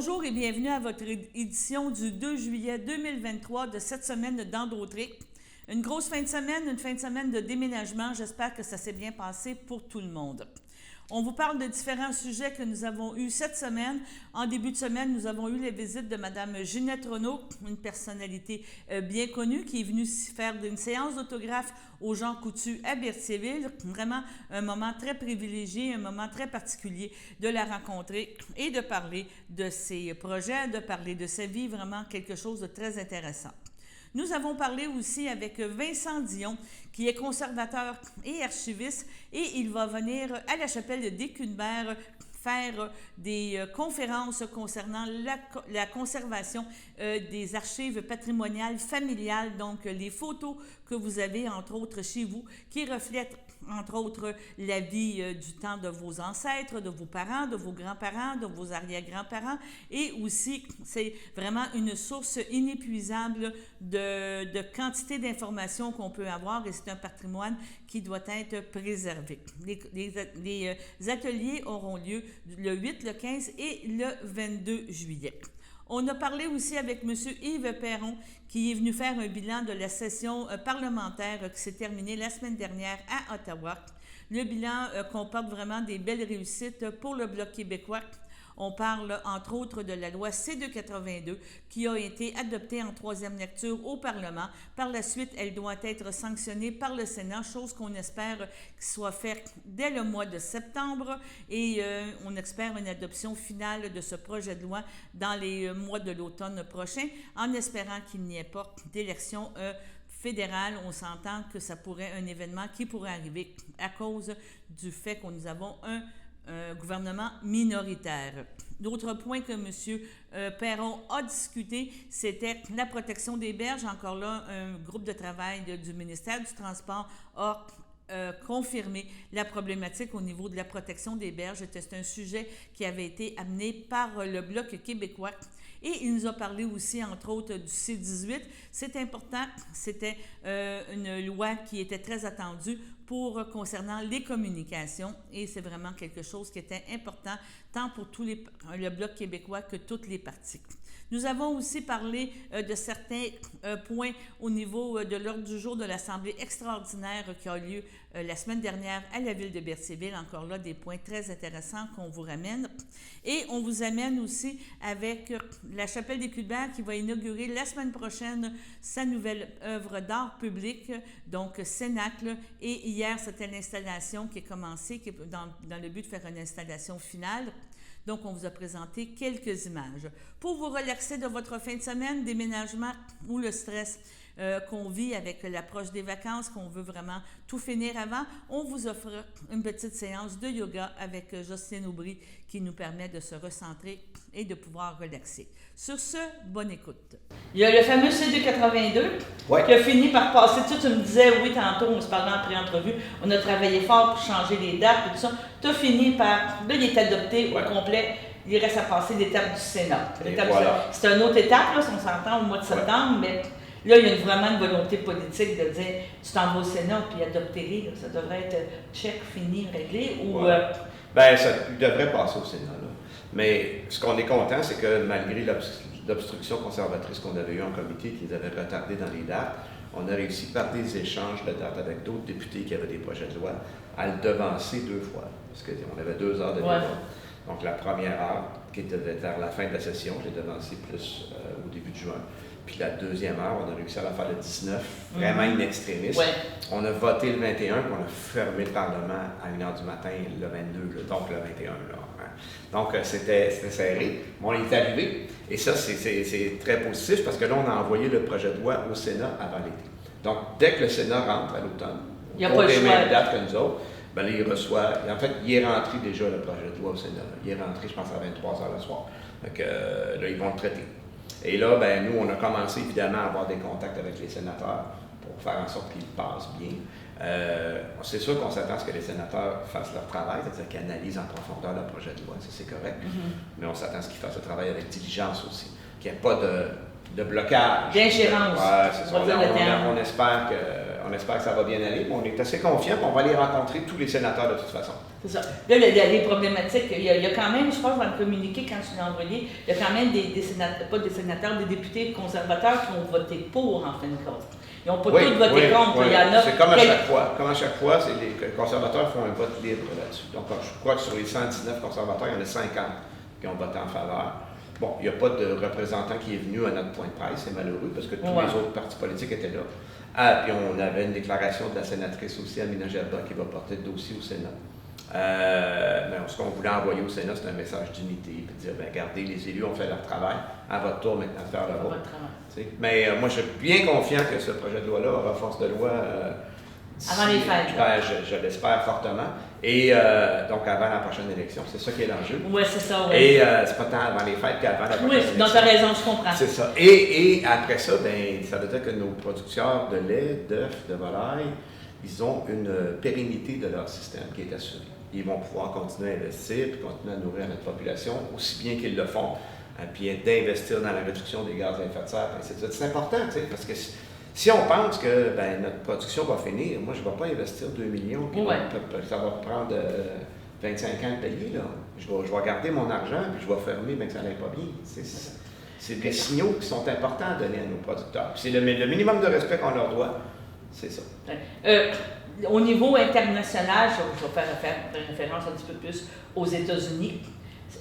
Bonjour et bienvenue à votre édition du 2 juillet 2023 de cette semaine d'Endotrik. Une grosse fin de semaine, une fin de semaine de déménagement. J'espère que ça s'est bien passé pour tout le monde. On vous parle de différents sujets que nous avons eus cette semaine. En début de semaine, nous avons eu les visites de Mme Ginette Renault, une personnalité bien connue qui est venue faire une séance d'autographe aux Jean Coutu à Berthierville. Vraiment un moment très privilégié, un moment très particulier de la rencontrer et de parler de ses projets, de parler de sa vie, vraiment quelque chose de très intéressant. Nous avons parlé aussi avec Vincent Dion, qui est conservateur et archiviste, et il va venir à la chapelle d'Écunebert faire des conférences concernant la conservation des archives patrimoniales familiales, donc les photos que vous avez, entre autres, chez vous, qui reflètent, entre autres, la vie du temps de vos ancêtres, de vos parents, de vos grands-parents, de vos arrière-grands-parents, et aussi, c'est vraiment une source inépuisable de quantité d'informations qu'on peut avoir, et c'est un patrimoine qui doit être préservé. Les ateliers auront lieu le 8, le 15 et le 22 juillet. On a parlé aussi avec M. Yves Perron, qui est venu faire un bilan de la session parlementaire qui s'est terminée la semaine dernière à Ottawa. Le bilan comporte vraiment des belles réussites pour le Bloc québécois. On parle, entre autres, de la loi C-282 qui a été adoptée en troisième lecture au Parlement. Par la suite, elle doit être sanctionnée par le Sénat, chose qu'on espère qu'il soit faite dès le mois de septembre. Et on espère une adoption finale de ce projet de loi dans les mois de l'automne prochain, en espérant qu'il n'y ait pas d'élection fédérale. On s'entend que ça pourrait un événement qui pourrait arriver à cause du fait que nous avons un gouvernement minoritaire. D'autres points que M. Perron a discuté, c'était la protection des berges. Encore là, un groupe de travail du ministère du Transport a confirmé la problématique au niveau de la protection des berges. C'est un sujet qui avait été amené par le Bloc québécois. Et il nous a parlé aussi, entre autres, du C-18. C'est important, c'était une loi qui était très attendue concernant les communications, et c'est vraiment quelque chose qui était important tant pour le Bloc québécois que toutes les partis. Nous avons aussi parlé de certains points au niveau de l'ordre du jour de l'Assemblée extraordinaire qui a lieu la semaine dernière à la ville de Berthierville. Encore là, des points très intéressants qu'on vous ramène. Et on vous amène aussi avec la chapelle d'Écunebert qui va inaugurer la semaine prochaine sa nouvelle œuvre d'art public, donc Cénacle. Et hier, c'était l'installation qui est commencée, qui est dans le but de faire une installation finale. Donc, on vous a présenté quelques images. Pour vous relaxer de votre fin de semaine, déménagement ou le stress qu'on vit avec l'approche des vacances, qu'on veut vraiment tout finir avant, on vous offre une petite séance de yoga avec Jocelyne Aubry qui nous permet de se recentrer et de pouvoir relaxer. Sur ce, bonne écoute. Il y a le fameux C-282 qui a fini par passer. Tu me disais, oui, tantôt, on se parlait en pré-entrevue, on a travaillé fort pour changer les dates et tout ça. Tu as fini par... Là, il est adopté au complet. Il reste à passer l'étape du Sénat. C'est une autre étape, là, si on s'entend au mois de septembre, mais là, il y a vraiment une volonté politique de dire tu t'en vas au Sénat puis adopter-les. Ça devrait être check, fini, réglé. Ou, Bien, ça devrait passer au Sénat. Là. Mais ce qu'on est content, c'est que malgré l'obstruction conservatrice qu'on avait eue en comité, qui les avait retardés dans les dates, on a réussi par des échanges de dates avec d'autres députés qui avaient des projets de loi à le devancer 2 fois. Parce qu'on avait 2 heures de débat. Donc, la première heure, qui était vers la fin de la session, j'ai devancé plus au début de juin. Puis la deuxième heure, on a réussi à la faire le 19, vraiment in extremis. On a voté le 21, puis on a fermé le Parlement à 1h du matin le 22, donc le 21. Donc, c'était serré, mais on est arrivé. Et ça, c'est très positif parce que là, on a envoyé le projet de loi au Sénat avant l'été. Donc, dès que le Sénat rentre à l'automne, pour les mêmes dates que nous autres, ben là, il reçoit. En fait, il est rentré déjà le projet de loi au Sénat. Il est rentré, je pense, à 23h le soir. Donc, là, ils vont le traiter. Et là, ben, nous, on a commencé évidemment à avoir des contacts avec les sénateurs pour faire en sorte qu'ils passent bien. C'est sûr qu'on s'attend à ce que les sénateurs fassent leur travail, c'est-à-dire qu'ils analysent en profondeur le projet de loi, ça c'est correct. Mais on s'attend à ce qu'ils fassent le travail avec diligence aussi, qu'il n'y ait pas de blocage. D'ingérence. C'est ça. On espère que ça va bien aller. On est assez confiants, on va aller rencontrer tous les sénateurs de toute façon. C'est ça. Là, les problématiques, il y a quand même, je pense, dans le communiqué, quand tu l'as envoyé, il y a quand même des sénateurs, pas des sénateurs, des députés conservateurs qui ont voté pour, en fin de compte. Ils n'ont pas tous voté contre. Il y en a. C'est comme à chaque fois. Comme à chaque fois, les conservateurs font un vote libre là-dessus. Donc, je crois que sur les 119 conservateurs, il y en a 50 qui ont voté en faveur. Bon, il n'y a pas de représentant qui est venu à notre point de presse, c'est malheureux, parce que tous les autres partis politiques étaient là. Ah, puis on avait une déclaration de la sénatrice aussi, Amina Gerba, qui va porter le dossier au Sénat. Mais ce qu'on voulait envoyer au Sénat, c'est un message d'unité, puis dire, bien, regardez, les élus ont fait leur travail, à votre tour maintenant de faire le vôtre. Mais moi, je suis bien confiant que ce projet de loi-là aura force de loi avant les fêtes. Je l'espère fortement. Et donc, avant la prochaine élection, c'est ça qui est l'enjeu. Oui, c'est ça, oui. Et c'est pas tant avant les fêtes qu'avant la prochaine élection. Oui, donc tu as raison, je comprends. C'est ça. Et après ça, ben, ça veut dire que nos producteurs de lait, d'œufs, de volailles, ils ont une pérennité de leur système qui est assurée. Ils vont pouvoir continuer à investir puis continuer à nourrir notre population aussi bien qu'ils le font, puis d'investir dans la réduction des gaz à effet de serre, ainsi de suite. C'est important, tu sais, parce que si on pense que ben, notre production va finir, moi, je ne vais pas investir 2 millions, puis ça va prendre 25 ans de payer. Là. Je vais garder mon argent, puis je vais fermer, bien que ça n'allait pas bien. C'est des signaux qui sont importants à donner à nos producteurs. Puis c'est le minimum de respect qu'on leur doit, c'est ça. Au niveau international, je vais faire référence un petit peu plus aux États-Unis.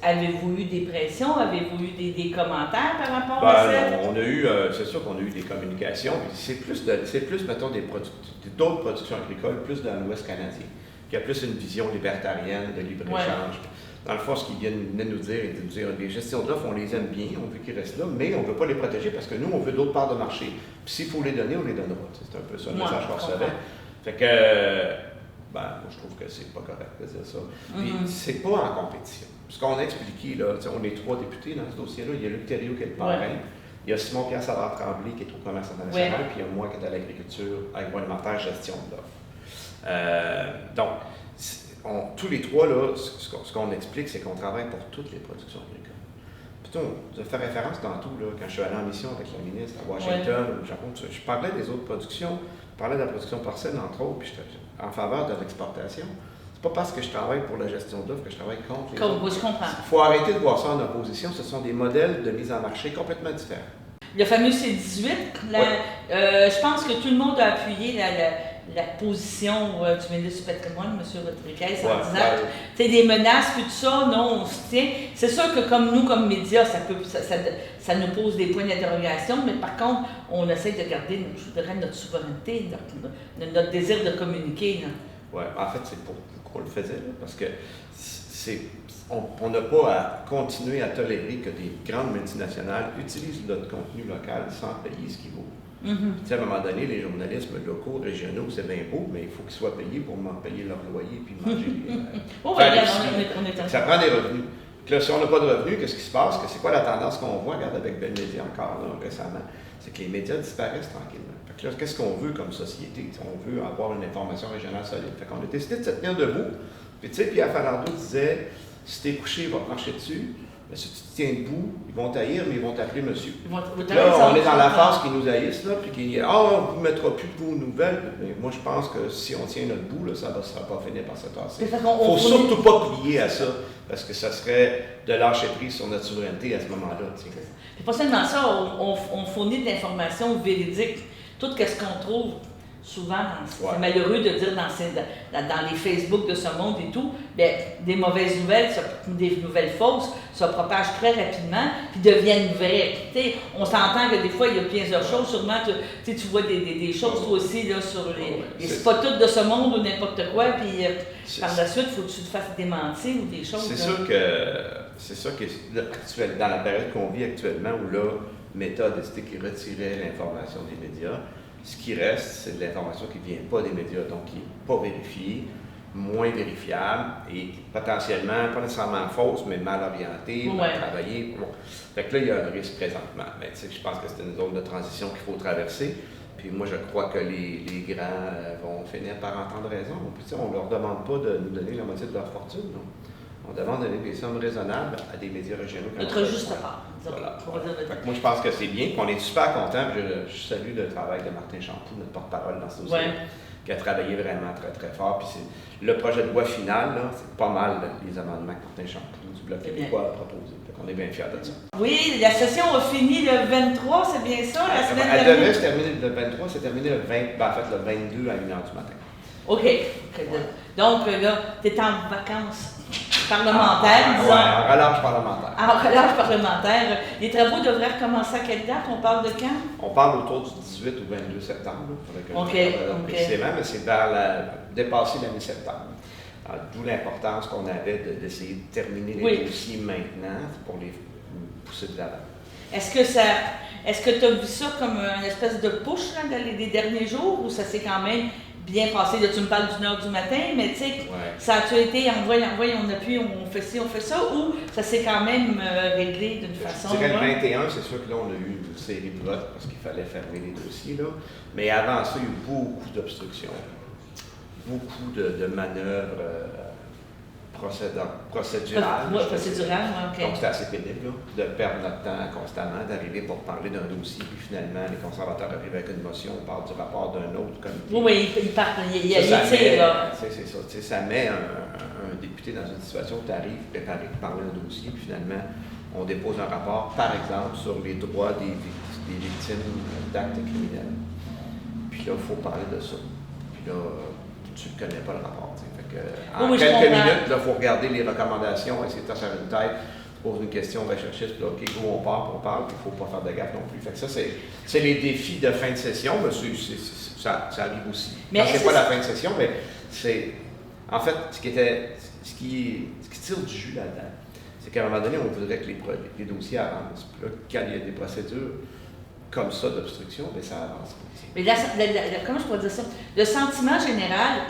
Avez-vous eu des pressions? Avez-vous eu des commentaires par rapport à ça? On a eu, c'est sûr qu'on a eu des communications. C'est plus, mettons, d'autres productions agricoles, plus dans l'Ouest canadien, qui a plus une vision libertarienne de libre-échange. Dans le fond, ce qu'ils viennent nous dire, et de nous dire, les gestions d'offres, on les aime bien, on veut qu'ils restent là, mais on ne veut pas les protéger parce que nous, on veut d'autres parts de marché. Puis s'il faut les donner, on les donnera. C'est un peu ça le message qu'on recevait. Fait que, moi, je trouve que c'est pas correct de dire ça. Puis, c'est pas en compétition. Ce qu'on a expliqué, là, on est 3 députés dans ce dossier-là. Il y a Luc Thériault qui est le parrain. Il y a Simon-Pierre Savard-Tremblay qui est au commerce international. Puis il y a moi qui est à l'agriculture, agroalimentaire, gestion de l'offre. Donc, tous les trois, là, ce qu'on explique, c'est qu'on travaille pour toutes les productions agricoles. Plutôt, je fais référence tantôt, là, quand je suis allé en mission avec la ministre à Washington, au Japon, je parlais des autres productions, je parlais de la production porcine, entre autres, puis j'étais en faveur de l'exportation. C'est pas parce que je travaille pour la gestion d'offres que je travaille contre les autres. Je comprends. Il faut arrêter de voir ça en opposition. Ce sont des modèles de mise en marché complètement différents. Le fameux C-18, je pense que tout le monde a appuyé la position du ministre du Patrimoine, M. Rodriguez, en disant que des menaces, puis tout ça, non, on se tient. C'est sûr que comme nous, comme médias, ça nous pose des points d'interrogation, mais par contre, on essaie de garder, je dirais, notre souveraineté, notre désir de communiquer. Oui, en fait, c'est pour qu'on le faisait, là, parce que on n'a pas à continuer à tolérer que des grandes multinationales utilisent notre contenu local sans payer ce qu'il vaut. Tu sais, à un moment donné, les journalistes locaux, régionaux, c'est bien beau, mais il faut qu'ils soient payés pour payer leur loyer puis manger. Ça prend des revenus. Puis là, si on n'a pas de revenus, qu'est-ce qui se passe? C'est quoi la tendance qu'on voit? Regarde avec Bell Media encore là, récemment. C'est que les médias disparaissent tranquillement. Fait que là, qu'est-ce qu'on veut comme société? On veut avoir une information régionale solide. Fait qu'on a décidé de se tenir debout. Puis tu sais, Pierre Falardeau disait, si t'es couché, il va te marcher dessus. Mais si tu te tiens debout, ils vont t'haïr, mais ils vont t'appeler monsieur. Là, on est dans la phase qui nous haïssent, là, puis qui dit on ne vous mettra plus de vos nouvelles. Mais moi, je pense que si on tient notre bout, là, ça ne sera pas finir par se tasser. Il ne faut surtout pas plier à ça, parce que ça serait de lâcher prise sur notre souveraineté à ce moment-là. Et pas seulement ça, on fournit de l'information véridique. Tout ce qu'on trouve. Souvent, c'est malheureux de dire dans les Facebook de ce monde et tout, bien, des mauvaises nouvelles, des nouvelles fausses, se propagent très rapidement, puis deviennent vraies. T'sais, on s'entend que des fois, il y a plusieurs choses, sûrement, tu vois des choses toi aussi là, sur les spots de ce monde ou n'importe quoi, puis par la suite, il faut que tu te fasses démentir ou des choses. C'est sûr que dans la période qu'on vit actuellement, où là, Meta a décidé qu'il retirait l'information des médias, ce qui reste, c'est de l'information qui ne vient pas des médias, donc qui n'est pas vérifiée, moins vérifiable et potentiellement, pas nécessairement fausse, mais mal orientée, mal travaillée. Bon. Fait que là, il y a un risque présentement. Mais tu sais, je pense que c'est une zone de transition qu'il faut traverser. Puis moi, je crois que les grands vont finir par entendre raison. Puis, on ne leur demande pas de nous donner la moitié de leur fortune. Non? On demande de donner des sommes raisonnables à des médias régionaux. Notre juste part. Voilà. Moi, je pense que c'est bien, qu'on est super contents. Je salue le travail de Martin Champoux, notre porte-parole dans ce dossier. qui a travaillé vraiment très, très fort. Puis le projet de loi final, là, c'est pas mal les amendements que Martin Chancloux du Bloc québécois a proposé. On est bien fiers de ça. Oui, la session a fini le 23, c'est bien ça, la semaine Elle dernière? devait se terminer le 23, c'est terminé le 20, en fait le 22 à 1h du matin. OK. Donc là, tu es en vacances parlementaires, disons. Oui, en relâche parlementaire. En relâche parlementaire. Les travaux devraient recommencer à quelle date? On parle de quand? On parle autour du 18 ou 22 septembre. Précisément, mais c'est dépasser la mi-septembre. D'où l'importance qu'on avait d'essayer de terminer les dossiers maintenant pour les pousser de l'avant. Est-ce que tu as vu ça comme une espèce de push là, dans les derniers jours ou ça s'est quand même bien passé? Là, tu me parles d'une heure du matin, mais tu sais, ça a-tu été envoie, on appuie, on fait ci, on fait ça, ou ça s'est quand même réglé d'une façon? Je dirais le 21, c'est sûr que là, on a eu une série de votes parce qu'il fallait fermer les dossiers, là. Mais avant ça, il y a eu beaucoup d'obstructions, beaucoup de manœuvres procédurales. OK. Donc, c'était assez pénible, là, de perdre notre temps constamment, d'arriver pour parler d'un dossier, puis finalement, les conservateurs arrivent avec une motion, on parle du rapport d'un autre comité. Oui, il part, il y a c'est ça. Ça met un député dans une situation où tu arrives préparé pour parler d'un dossier, puis finalement, on dépose un rapport, par exemple, sur les droits des victimes d'actes criminels. Puis là, il faut parler de ça. Puis là, tu ne connais pas le rapport. En quelques minutes, il faut regarder les recommandations, essayer de faire une tête, pose une question, on va chercher, puis là, OK, go, on parle, puis il ne faut pas faire de gaffe non plus. Fait que ça, c'est les défis de fin de session, mais ça arrive aussi. Mais c'est pas la fin de session, mais c'est. En fait, ce qui tire du jus là-dedans, c'est qu'à un moment donné, on voudrait que les dossiers avancent. Puis là, quand il y a des procédures comme ça d'obstruction, bien, ça avance. Mais comment je pourrais dire ça? Le sentiment général,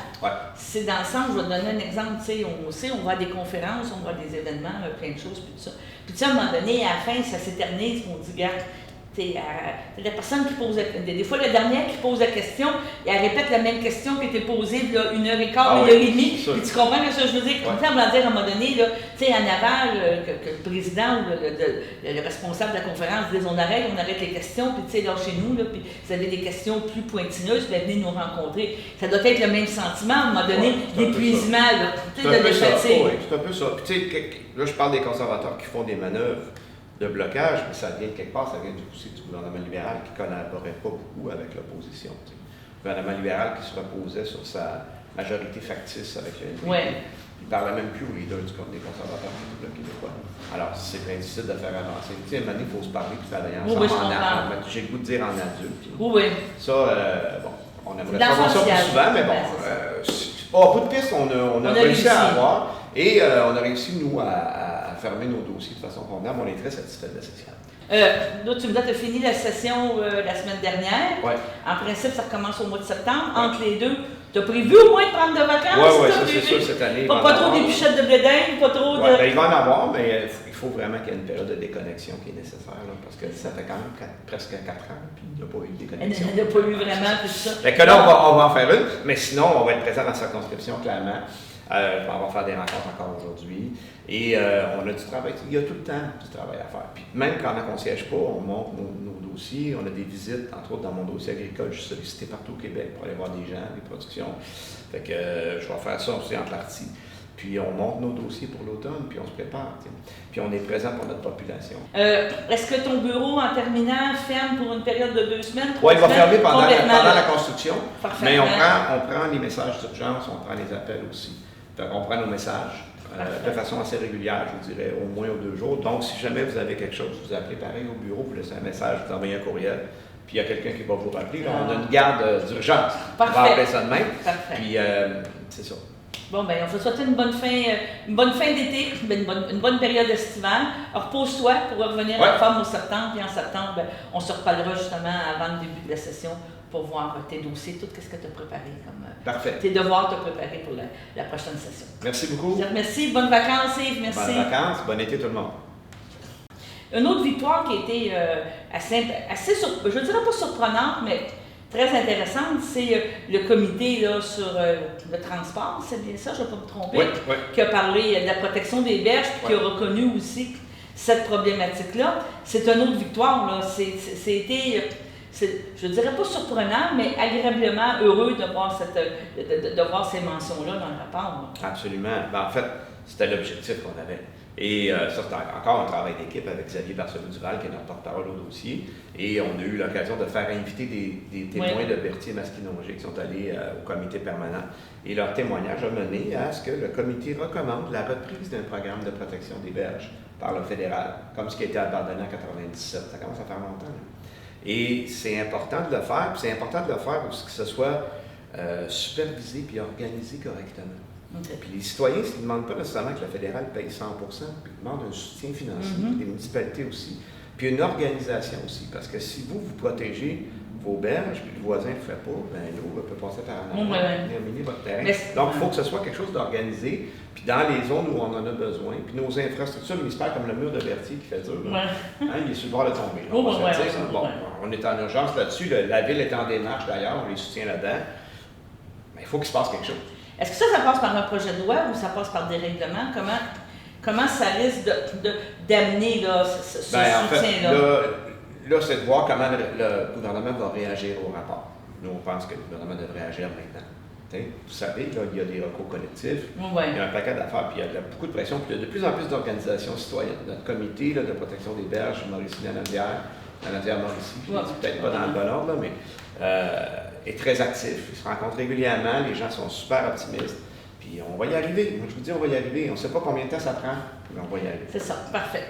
c'est dans le sens, je vais te donner un exemple, tu sais, on va à des conférences, on va à des événements, plein de choses, puis tout ça. Puis tu sais, à un moment donné, à la fin, ça s'éternise, on dit, regarde, la personne qui pose, des fois la dernière qui pose la question, elle répète la même question qui était posée là, 1h15, 1h30, puis tu comprends ce que je veux dire? Comme ça, on va dire à un moment donné, là, en aval, que le président ou le responsable de la conférence dise on arrête les questions, puis tu sais, là chez nous, là, puis vous avez des questions plus pointineuses, puis venez nous rencontrer. Ça doit être le même sentiment, à un moment donné, d'épuisement, de fatigue. Oui, c'est un peu ça. Puis tu sais, là, je parle des conservateurs qui font des manœuvres de blocage, mais ça vient de quelque part, ça vient aussi du gouvernement libéral qui ne collaborait pas beaucoup avec l'opposition. Le gouvernement libéral qui se reposait sur sa majorité factice avec le NPD. Il ne parlait même plus au leader des conservateurs du Bloc québécois. Alors, c'est bien difficile de faire avancer. Tu sais, à un moment donné, il faut se parler et travailler ensemble. J'ai le goût de dire en adulte. Ça, on aimerait pas voir ça plus souvent, mais bon, au bout de piste, on a réussi à avoir. Et on a réussi, nous, à fermer nos dossiers de façon convenable. On est très satisfaits de la session. Là, tu me dis que tu as fini la session la semaine dernière. En principe, ça recommence au mois de septembre. Entre les deux, tu as prévu au moins de prendre de vacances? Oui, ça c'est sûr cette année. Pas trop d'épichettes de blé d'Inde, pas trop de... il va en avoir, mais il faut vraiment qu'il y ait une période de déconnexion qui est nécessaire, là, parce que ça fait quand même presque 4 ans, puis il n'y a pas eu de déconnexion. Il n'y a pas eu vraiment tout ça. Fait que là, on va en faire une, mais sinon, on va être présent dans la circonscription, clairement. On va faire des rencontres encore aujourd'hui. Et on a du travail. Il y a tout le temps du travail à faire. Puis même quand on ne siège pas, on monte nos dossiers. On a des visites, entre autres dans mon dossier agricole, je suis sollicité partout au Québec pour aller voir des gens, des productions. Fait que je vais faire ça aussi entre l'arty. Puis on monte nos dossiers pour l'automne, puis on se prépare. Puis on est présent pour notre population. Est-ce que ton bureau, en terminant, ferme pour une période de 2 semaines? Oui, il va fermer pendant la construction. Mais on prend les messages d'urgence, on prend les appels aussi. On prend nos messages de façon assez régulière, je vous dirais, au moins aux 2 jours. Donc, si jamais vous avez quelque chose, vous appelez pareil au bureau, vous laissez un message, vous envoyez un courriel, puis il y a quelqu'un qui va vous rappeler. Là, on a une garde d'urgence. On va appeler ça de même. Puis, c'est ça. Bon, bien, on va souhaiter une bonne fin d'été, une bonne période estivale. Repose-toi pour revenir en forme au septembre, puis en septembre, bien, on se reparlera justement avant le début de la session pour voir tes dossiers, tout ce que tu as préparé comme tes devoirs te préparer pour la prochaine session. Merci beaucoup. Merci. Bonnes vacances, Yves. Merci. Bonnes vacances. Bon été tout le monde. Une autre victoire qui a été assez je ne dirais pas surprenante, mais très intéressante, c'est le comité là, sur le transport, c'est bien ça, je ne vais pas me tromper, qui a parlé de la protection des berges, puis qui a reconnu aussi cette problématique-là. C'est une autre victoire, là. je ne dirais pas surprenant, mais agréablement heureux de voir, de voir ces mentions-là dans le rapport. Absolument. Ben, en fait, c'était l'objectif qu'on avait. Et ça, c'est encore un travail d'équipe avec Xavier Barcelou-Duval, qui est notre porte-parole au dossier. Et on a eu l'occasion de faire inviter des témoins de Berthier et Masquinongé qui sont allés au comité permanent. Et leur témoignage a mené à ce que le comité recommande la reprise d'un programme de protection des berges par le fédéral, comme ce qui a été abandonné en 1997. Ça commence à faire longtemps. Là. Et c'est important de le faire, puis c'est important de le faire pour que ce soit supervisé puis organisé correctement. Okay. Puis les citoyens, ils ne demandent pas nécessairement que le fédéral paye 100 puis ils demandent un soutien financier, des municipalités aussi, puis une organisation aussi, parce que si vous protégez vos berges, puis le voisin ne le fait pas, bien l'eau peut passer par en arrière, miner votre terrain. Donc, il faut que ce soit quelque chose d'organisé, puis dans les zones où on en a besoin, puis nos infrastructures municipales, comme le mur de Berthier qui fait dur, il est sur le bord de tomber. On est en urgence là-dessus, la ville est en démarche d'ailleurs, on les soutient là-dedans, mais il faut qu'il se passe quelque chose. Est-ce que ça passe par un projet de loi ou ça passe par des règlements? Comment ça risque d'amener ce soutien-là? En fait, là, c'est de voir comment le gouvernement va réagir au rapport. Nous, on pense que le gouvernement devrait agir maintenant. Vous savez, là, il y a des recours collectifs, il y a un paquet d'affaires, puis il y a beaucoup de pression, puis il y a de plus en plus d'organisations citoyennes. Notre comité de protection des berges, Mauricie-Mauricie, peut-être pas dans le bon ordre, là, mais est très actif. Ils se rencontrent régulièrement, les gens sont super optimistes, puis on va y arriver. Moi, je vous dis, on va y arriver. On ne sait pas combien de temps ça prend, mais on va y arriver. C'est ça, parfait.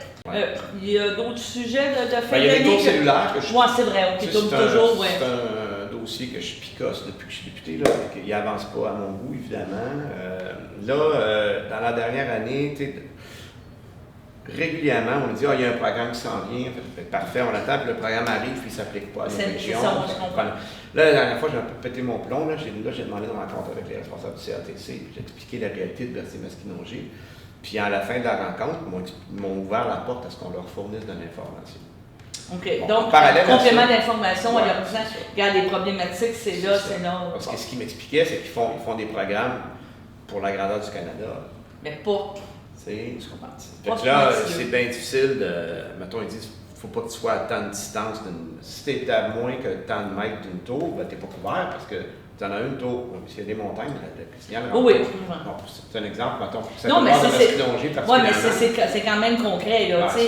Il y a d'autres sujets de fin d'année? Il y a des taux cellulaires que je... Oui, c'est vrai, qui tournent toujours. C'est un dossier que je picosse depuis que je suis député, là, et qu'il n'avance pas à mon goût, évidemment. Dans la dernière année, régulièrement, on nous dit il y a un programme qui s'en vient, parfait, on attend, puis le programme arrive, puis il ne s'applique pas à nos régions. Là, la dernière fois, j'ai un peu pété mon plomb, j'ai demandé une rencontre avec les responsables du CRTC, puis j'ai expliqué la réalité de Berthier-Masquinongé. Puis à la fin de la rencontre, ils m'ont ouvert la porte à ce qu'on leur fournisse de l'information. OK. Donc, complément d'information, en leur disant, regarde, les problématiques, c'est là, c'est là. Parce que ce qu'ils m'expliquaient, c'est qu'ils font des programmes pour la grandeur du Canada. Mais pas. Je comprends. Là, c'est bien difficile de. Mettons, ils disent il ne faut pas que tu sois à tant de distance. Si tu es à moins que tant de mètres d'une tour, ben, tu n'es pas couvert parce que tu en as une tour. S'il y a des montagnes, le signal est oui. Bon, c'est un exemple, mettons. Non, mais c'est quand même concret, là, tu sais,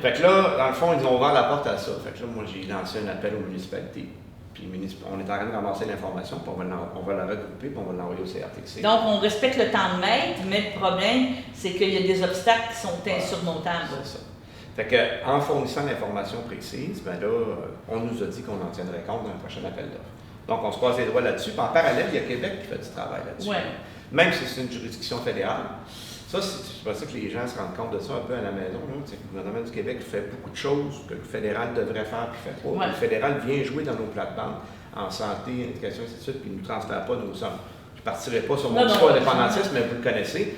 Fait que là, dans le fond, ils ont ouvert la porte à ça. Fait que là, moi, j'ai lancé un appel aux municipalités. Puis on est en train de ramasser l'information, puis on va la regrouper, puis on va l'envoyer au CRTC. Donc, on respecte le temps de mètre, mais le problème, c'est qu'il y a des obstacles qui sont insurmontables. C'est ça. Fait que, en fournissant l'information précise, ben là, on nous a dit qu'on en tiendrait compte dans le prochain appel d'offres. Donc, on se croise les doigts là-dessus. Puis en parallèle, il y a Québec qui fait du travail là-dessus. Ouais. Même si c'est une juridiction fédérale. Ça, c'est pas ça que les gens se rendent compte de ça un peu à la maison. C'est que le gouvernement du Québec fait beaucoup de choses que le fédéral devrait faire puis fait pas. Ouais. Le fédéral vient jouer dans nos plates-bandes en santé, en éducation, et ainsi de suite, puis il ne nous transfère pas nos sommes. Je ne partirai pas sur mon discours indépendantiste, mais vous le connaissez.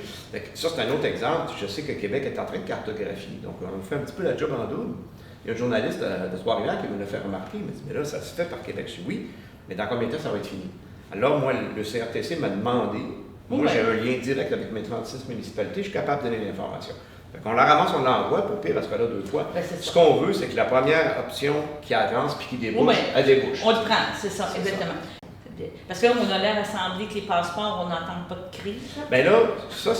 Ça, c'est un autre exemple. Je sais que Québec est en train de cartographier. Donc, on fait un petit peu la job en double. Il y a un journaliste de Trois-Rivières qui me l'a fait remarquer. Il m'a dit, mais là, ça se fait par Québec. Je dis oui, mais dans combien de temps ça va être fini? Alors, moi, le CRTC m'a demandé. Moi, j'ai un lien direct avec mes 36 municipalités. Je suis capable de donner l'information. On la ramasse, on l'envoie, pour pire, à ce cas-là, 2 fois. Ce qu'on veut, c'est que la première option qui avance puis qui débouche, elle débouche. On le prend, c'est ça, exactement. Parce que là, on a l'air assemblé que les passeports, on n'entend pas de crise. Bien là, ça,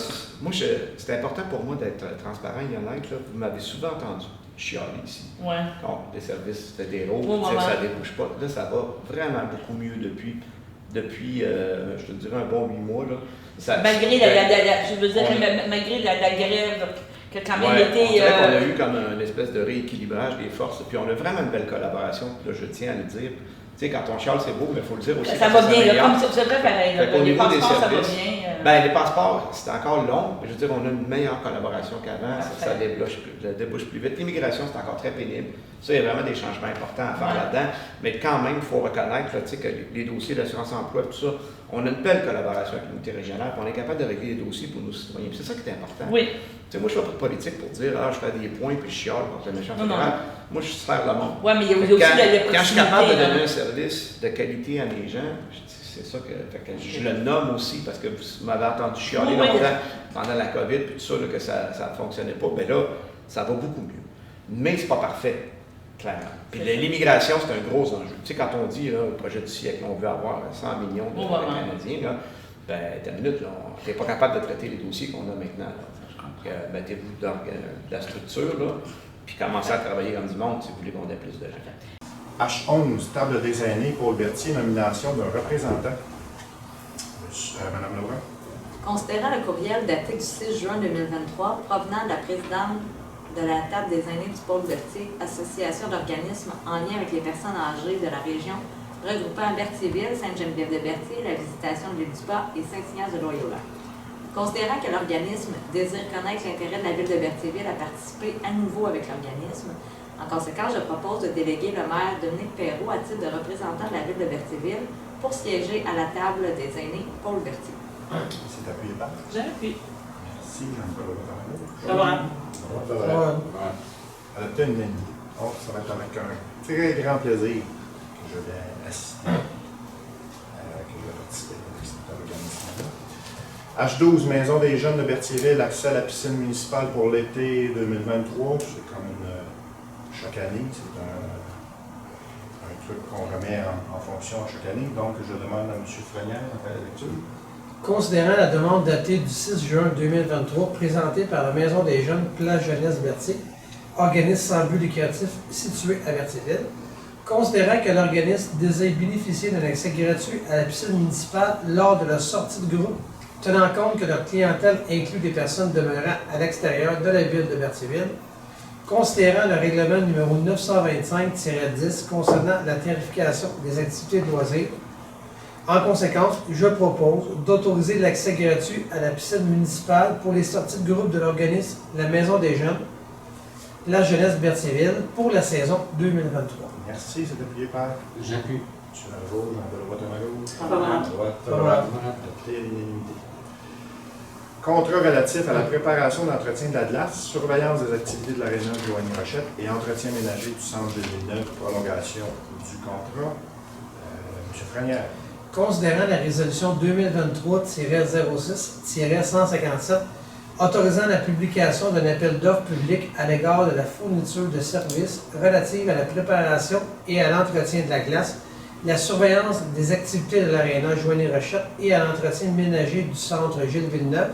moi, c'est important pour moi d'être transparent et honnête. Là. Vous m'avez souvent entendu chialer ici. Oui. Contre les services fédéraux, ça ne débouche pas. Là, ça va vraiment beaucoup mieux depuis je te dirais, un bon 8 mois. Là. Malgré malgré la grève qui a quand même été... On a eu comme une espèce de rééquilibrage des forces, puis on a vraiment une belle collaboration, là, je tiens à le dire. Tu sais, quand on chiale, c'est beau, mais il faut le dire aussi. Ça va bien, comme c'est vrai pareil. Au niveau des services, ça va bien. Ben, les passeports, c'est encore long, mais je veux dire, on a une meilleure collaboration qu'avant, ça débouche plus vite. L'immigration, c'est encore très pénible. Ça, il y a vraiment des changements importants à faire là-dedans, mais quand même, il faut reconnaître là, que les dossiers d'assurance-emploi, tout ça, on a une belle collaboration avec l'unité régionale, puis on est capable de régler les dossiers pour nos citoyens. Puis c'est ça qui est important. Oui. Tu sais, moi, je ne fais pas de politique pour dire, je fais des points puis je chiale contre le méchant fédéral. Moi, je suis faire le monde. Oui, mais il y a aussi quand je suis capable de donner un service de qualité à mes gens, c'est ça que je le nomme aussi, parce que vous m'avez entendu chialer longtemps pendant la COVID, puis tout ça, là, que ça ne fonctionnait pas. Bien là, ça va beaucoup mieux. Mais c'est pas parfait. Clairement. Puis l'immigration, c'est un gros enjeu. Tu sais, quand on dit, là, le projet du siècle, on veut avoir 100 millions de Canadiens, là, ben, t'as une minute, on n'est pas capable de traiter les dossiers qu'on a maintenant. Mettez-vous dans la structure, là, puis commencez à travailler comme du monde si vous voulez qu'on ait plus de gens. H11, table des aînés, Paul Berthier, nomination d'un représentant. Madame Laurent. Considérant le courriel daté du 6 juin 2023 provenant de la présidente de la table des aînés du Paul Berthier, association d'organismes en lien avec les personnes âgées de la région, regroupant Berthierville, Sainte-Geneviève-de-Berthier, la Visitation de l'île du Pas et Saint-Ignace de Loyola. Considérant que l'organisme désire connaître l'intérêt de la ville de Berthierville à participer à nouveau avec l'organisme, en conséquence, je propose de déléguer le maire Dominique Perrault à titre de représentant de la ville de Berthierville pour siéger à la table des aînés Paul Berthier. C'est appuyé par. J'appuie. Merci, Mme Favorable. Elle a une ligne. Oh, ça va être avec un très grand plaisir que je vais assister, que je vais participer avec cet organisme-là. H12, Maison des jeunes de Berthierville, accès à la piscine municipale pour l'été 2023. C'est comme chaque année, c'est un truc qu'on remet en fonction à chaque année. Donc, je demande à M. Frenière de faire la lecture. Considérant la demande datée du 6 juin 2023 présentée par la Maison des jeunes Place Jeunesse Berthier, organisme sans but lucratif situé à Berthierville, considérant que l'organisme désire bénéficier d'un accès gratuit à la piscine municipale lors de la sortie de groupe, tenant compte que leur clientèle inclut des personnes demeurant à l'extérieur de la ville de Berthierville, considérant le règlement numéro 925-10 concernant la tarification des activités de loisirs. En conséquence, je propose d'autoriser l'accès gratuit à la piscine municipale pour les sorties de groupe de l'organisme La Maison des jeunes, la jeunesse Berthierville, pour la saison 2023. Merci, c'est appuyé par. J'appuie. M. Largeau, Jean-Paul Rotemagou. Favorable. Adopté à l'unanimité. Contrat relatif à la préparation d'entretien de la glace, surveillance des activités de l'aréna Joanie Rochette et entretien ménager du centre de Villeneuve, prolongation du contrat. M. Frenière. Considérant la résolution 2023-06-157 autorisant la publication d'un appel d'offres public à l'égard de la fourniture de services relative à la préparation et à l'entretien de la glace, la surveillance des activités de l'aréna Joanie Rochette et à l'entretien ménager du centre Gilles Villeneuve,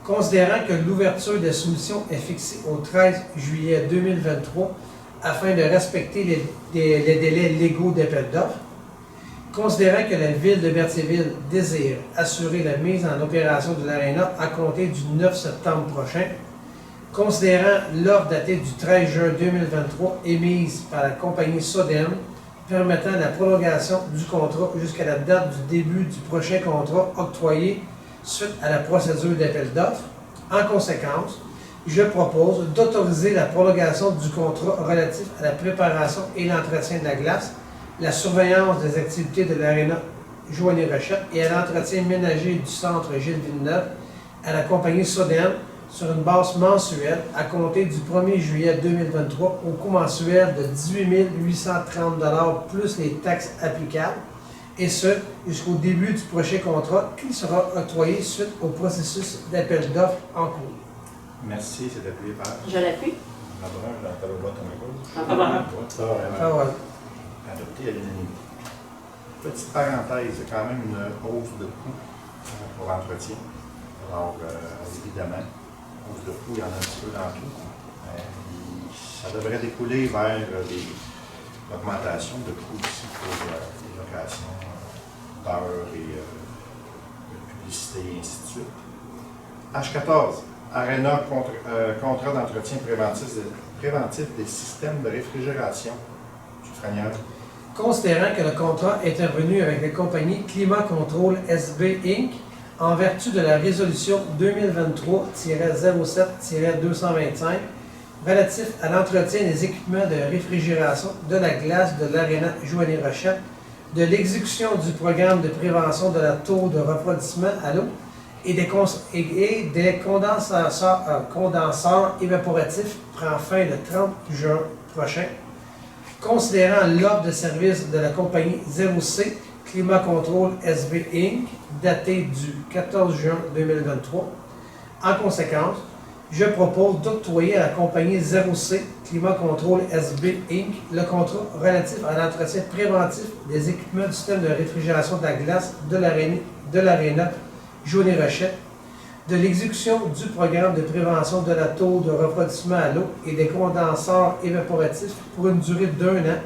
considérant que l'ouverture des soumissions est fixée au 13 juillet 2023 afin de respecter les délais légaux d'appel d'offres, considérant que la Ville de Berthierville désire assurer la mise en opération de l'aréna à compter du 9 septembre prochain, considérant l'offre datée du 13 juin 2023 émise par la compagnie Sodem permettant la prolongation du contrat jusqu'à la date du début du prochain contrat octroyé suite à la procédure d'appel d'offres. En conséquence, je propose d'autoriser la prolongation du contrat relatif à la préparation et l'entretien de la glace, la surveillance des activités de l'aréna Joanie Rochette et à l'entretien ménager du centre Gilles Villeneuve à la compagnie Sodem sur une base mensuelle à compter du 1er juillet 2023 au coût mensuel de 18 830 $ plus les taxes applicables, et ce jusqu'au début du prochain contrat qui sera octroyé suite au processus d'appel d'offres en cours. Merci, c'est appuyé par. Je l'appuie. Labrun, Jean-Paul Rotemagou. Favorable. Favorable. Adopté à l'unanimité. Petite parenthèse, c'est quand même une hausse de coût pour l'entretien. Alors, évidemment, hausse de coût, il y en a un petit peu dans tout. Ça devrait découler vers l'augmentation de coûts aussi pour les locations d'heures et de publicité et ainsi de suite. H14, Aréna, contrat d'entretien préventif des systèmes de réfrigération. M. Frenière. Considérant que le contrat est intervenu avec la compagnie Climat Control SB Inc. en vertu de la résolution 2023-07-225 relatif à l'entretien des équipements de réfrigération de la glace de l'aréna Joanie Rochette, de l'exécution du programme de prévention de la taux de refroidissement à l'eau et des condenseurs évaporatifs prend fin le 30 juin prochain. Considérant l'offre de service de la compagnie 0C Climat Control SB Inc., datée du 14 juin 2023, en conséquence, je propose d'octroyer à la compagnie 0C Climat Control SB Inc. le contrat relatif à l'entretien préventif des équipements du système de réfrigération de la glace de l'Aréna Jaunet Rochette, de l'exécution du programme de prévention de la taux de refroidissement à l'eau et des condenseurs évaporatifs pour une durée d'1 an,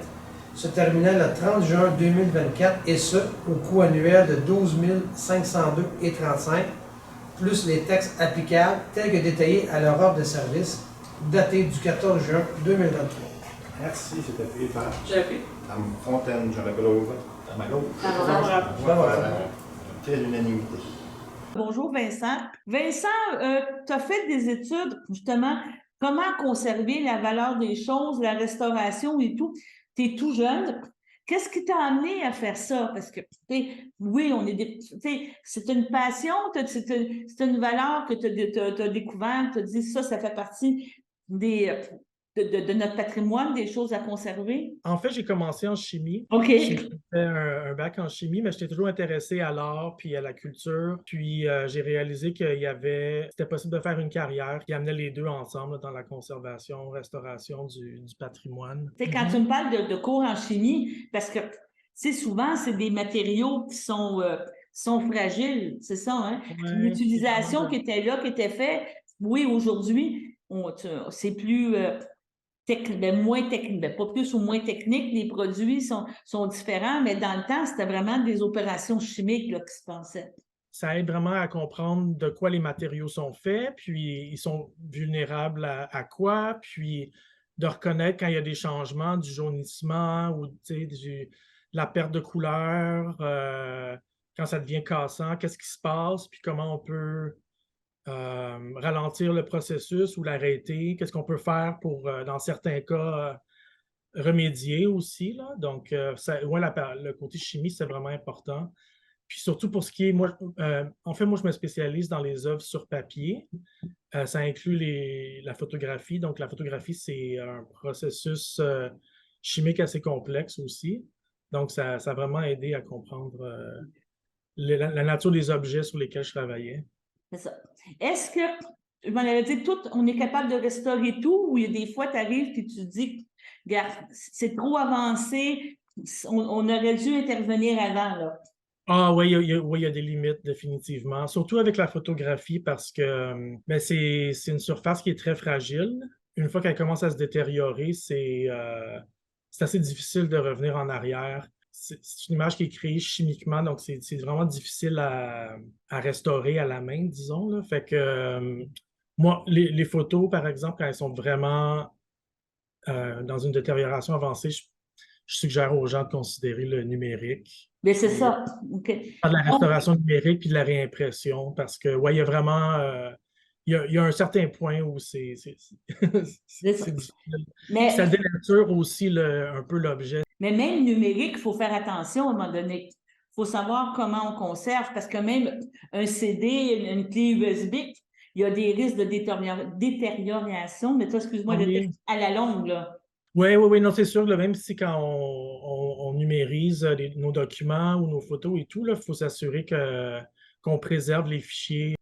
se terminant le 30 juin 2024, et ce, au coût annuel de 12 502,35 plus les taxes applicables, telles que détaillées à leur offre de service, datée du 14 juin 2023. Merci, c'était fait par Jeffrey. Mme Fontaine, je rappelle au vote. À ma gauche. Favorable. Favorable. Quelle unanimité. Bonjour Vincent. Vincent, tu as fait des études, justement, comment conserver la valeur des choses, la restauration et tout. Tu es tout jeune. Qu'est-ce qui t'a amené à faire ça? Parce que, oui, c'est une passion, c'est une valeur que tu as découverte, tu as dit ça fait partie de notre patrimoine, des choses à conserver. En fait, j'ai commencé en chimie. OK. J'ai fait un bac en chimie, mais j'étais toujours intéressé à l'art puis à la culture. Puis j'ai réalisé c'était possible de faire une carrière qui amenait les deux ensemble là, dans la conservation, restauration du patrimoine. Quand tu me parles de cours en chimie, parce que souvent, c'est des matériaux qui sont fragiles, c'est ça, hein? Ouais, L'utilisation qui était là, qui était faite, oui, aujourd'hui, c'est plus moins technique, pas plus ou moins technique, les produits sont différents, mais dans le temps, c'était vraiment des opérations chimiques là, qui se passaient. Ça aide vraiment à comprendre de quoi les matériaux sont faits, puis ils sont vulnérables à quoi, puis de reconnaître quand il y a des changements, du jaunissement ou de la perte de couleur, quand ça devient cassant, qu'est-ce qui se passe, puis comment on peut ralentir le processus ou l'arrêter, qu'est-ce qu'on peut faire pour, dans certains cas, remédier aussi. Là. Donc, le côté chimie, c'est vraiment important. Puis surtout pour ce qui est, en fait, moi, je me spécialise dans les œuvres sur papier. Ça inclut la photographie. Donc, la photographie, c'est un processus chimique assez complexe aussi. Donc, ça a vraiment aidé à comprendre la nature des objets sur lesquels je travaillais. C'est ça. Est-ce que, je m'en avais dit, on est capable de restaurer tout, ou il y a des fois, tu arrives et tu dis, regarde, c'est trop avancé, on aurait dû intervenir avant, là. Ah oui, il y a des limites définitivement, surtout avec la photographie parce que c'est une surface qui est très fragile. Une fois qu'elle commence à se détériorer, c'est assez difficile de revenir en arrière. C'est une image qui est créée chimiquement, donc c'est vraiment difficile à restaurer à la main, disons. Là. Fait que moi, les photos, par exemple, quand elles sont vraiment dans une détérioration avancée, je suggère aux gens de considérer le numérique. Mais c'est ça. OK. Faire de la restauration numérique puis de la réimpression parce que, ouais, il y a vraiment. Il y a un certain point où c'est difficile. Mais ça dénature aussi un peu l'objet. Mais même numérique, il faut faire attention à un moment donné. Il faut savoir comment on conserve parce que même un CD, une clé USB, il y a des risques de détérioration. Mais toi, excuse-moi, à la longue, là. Oui, non, c'est sûr. Là, même si quand on numérise nos documents ou nos photos et tout, il faut s'assurer qu'on préserve les fichiers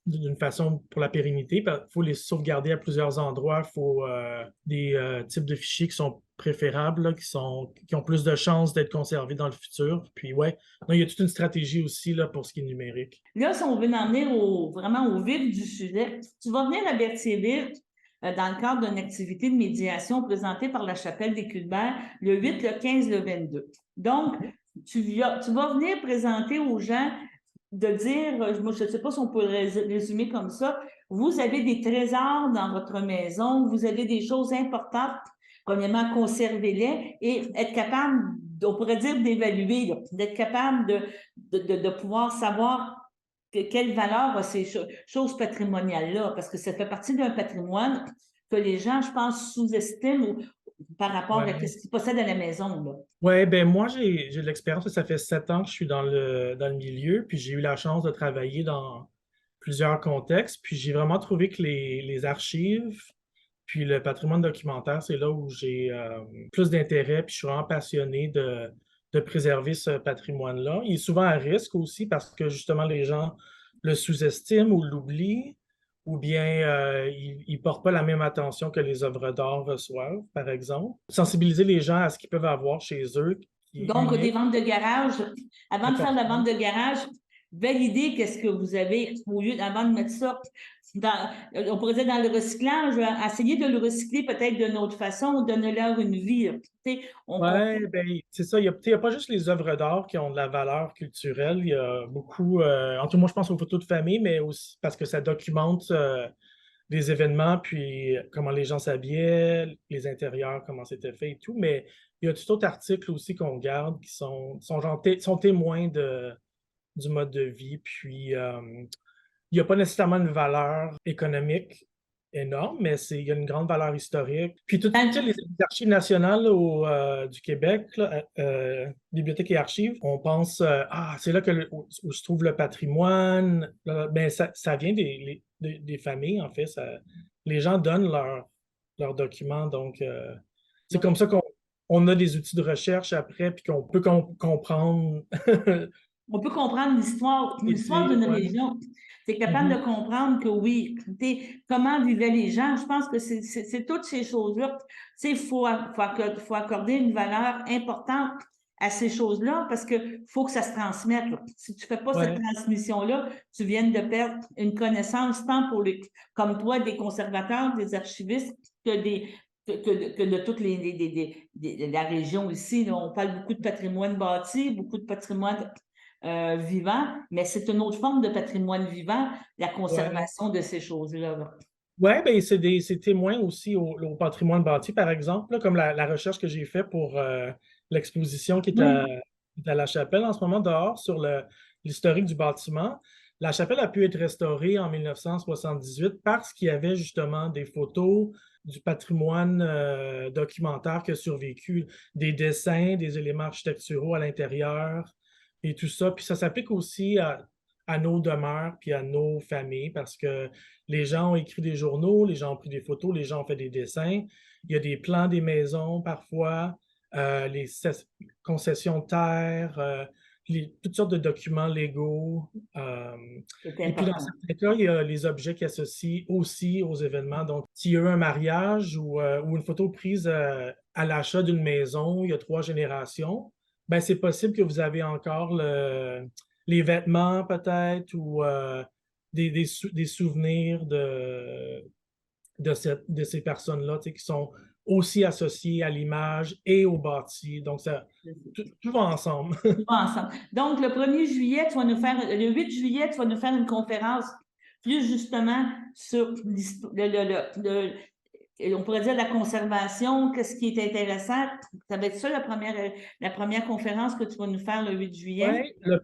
d'une façon pour la pérennité. Il faut les sauvegarder à plusieurs endroits. Il faut des types de fichiers qui sont préférables, là, qui ont plus de chances d'être conservés dans le futur. Puis il y a toute une stratégie aussi là, pour ce qui est numérique. Là, si on veut en venir vraiment au vif du sujet, tu vas venir à Berthierville dans le cadre d'une activité de médiation présentée par la Chapelle des Culbert le 8, le 15, le 22. Donc, tu vas venir présenter aux gens de dire, moi, je ne sais pas si on peut le résumer comme ça, vous avez des trésors dans votre maison, vous avez des choses importantes, premièrement, conservez-les et être capable, on pourrait dire, d'évaluer, d'être capable de pouvoir savoir quelle valeur a ces choses patrimoniales-là, parce que ça fait partie d'un patrimoine que les gens, je pense, sous-estiment par rapport à ce qu'ils possèdent à la maison. Oui, moi, j'ai de l'expérience. Ça fait 7 ans que je suis dans le milieu, puis j'ai eu la chance de travailler dans plusieurs contextes, puis j'ai vraiment trouvé que les archives, puis le patrimoine documentaire, c'est là où j'ai plus d'intérêt, puis je suis vraiment passionné de préserver ce patrimoine-là. Il est souvent à risque aussi parce que justement les gens le sous-estiment ou l'oublient ou bien ils ne portent pas la même attention que les œuvres d'art reçoivent, par exemple. Sensibiliser les gens à ce qu'ils peuvent avoir chez eux. Donc, des ventes de garage, avant de faire la vente de garage, valider qu'est-ce que vous avez, au lieu, avant de mettre ça on pourrait dire dans le recyclage, essayer de le recycler peut-être d'une autre façon, donner-leur une vie. Oui, ben, c'est ça. Il n'y a pas juste les œuvres d'art qui ont de la valeur culturelle. Il y a beaucoup, en tout cas, moi, je pense aux photos de famille, mais aussi parce que ça documente des événements, puis comment les gens s'habillaient, les intérieurs, comment c'était fait et tout. Mais il y a tout autre articles aussi qu'on garde qui sont témoins du mode de vie. Puis, il n'y a pas nécessairement une valeur économique énorme, mais il y a une grande valeur historique. Puis toutes les archives nationales du Québec, là, Bibliothèque et archives, on pense, c'est là où se trouve le patrimoine. Ben, ça vient des familles, en fait. Les gens donnent leurs documents, donc c'est comme ça qu'on a des outils de recherche après, puis qu'on peut comprendre... On peut comprendre l'histoire d'une région. C'est capable de comprendre que oui, comment vivaient les gens. Je pense que c'est toutes ces choses-là. Il faut accorder une valeur importante à ces choses-là parce qu'il faut que ça se transmette. Si tu ne fais pas cette transmission-là, tu viens de perdre une connaissance tant pour comme toi, des conservateurs, des archivistes, que de toutes la région ici. Là, on parle beaucoup de patrimoine bâti, beaucoup de patrimoine vivant, mais c'est une autre forme de patrimoine vivant, la conservation de ces choses-là. Oui, bien, c'est témoin aussi au patrimoine bâti, par exemple, là, comme la recherche que j'ai faite pour l'exposition qui est à la Chapelle en ce moment dehors sur l'historique du bâtiment. La Chapelle a pu être restaurée en 1978 parce qu'il y avait justement des photos du patrimoine documentaire qui a survécu, des dessins, des éléments architecturaux à l'intérieur, et tout ça. Puis ça s'applique aussi à nos demeures puis à nos familles parce que les gens ont écrit des journaux, les gens ont pris des photos, les gens ont fait des dessins. Il y a des plans des maisons parfois, les concessions de terre, toutes sortes de documents légaux. Et puis dans certains cas, il y a les objets qui associent aussi aux événements. Donc, s'il y a eu un mariage ou une photo prise à l'achat d'une maison il y a 3 générations, ben, c'est possible que vous avez encore les vêtements peut-être ou des souvenirs de ces personnes-là qui sont aussi associées à l'image et au bâti. Donc, tout va ensemble. Tout va ensemble. Donc, le 1er juillet, le 8 juillet, tu vas nous faire une conférence plus justement sur on pourrait dire la conservation, qu'est-ce qui est intéressant. Ça va être ça la première conférence que tu vas nous faire le 8 juillet? Oui, le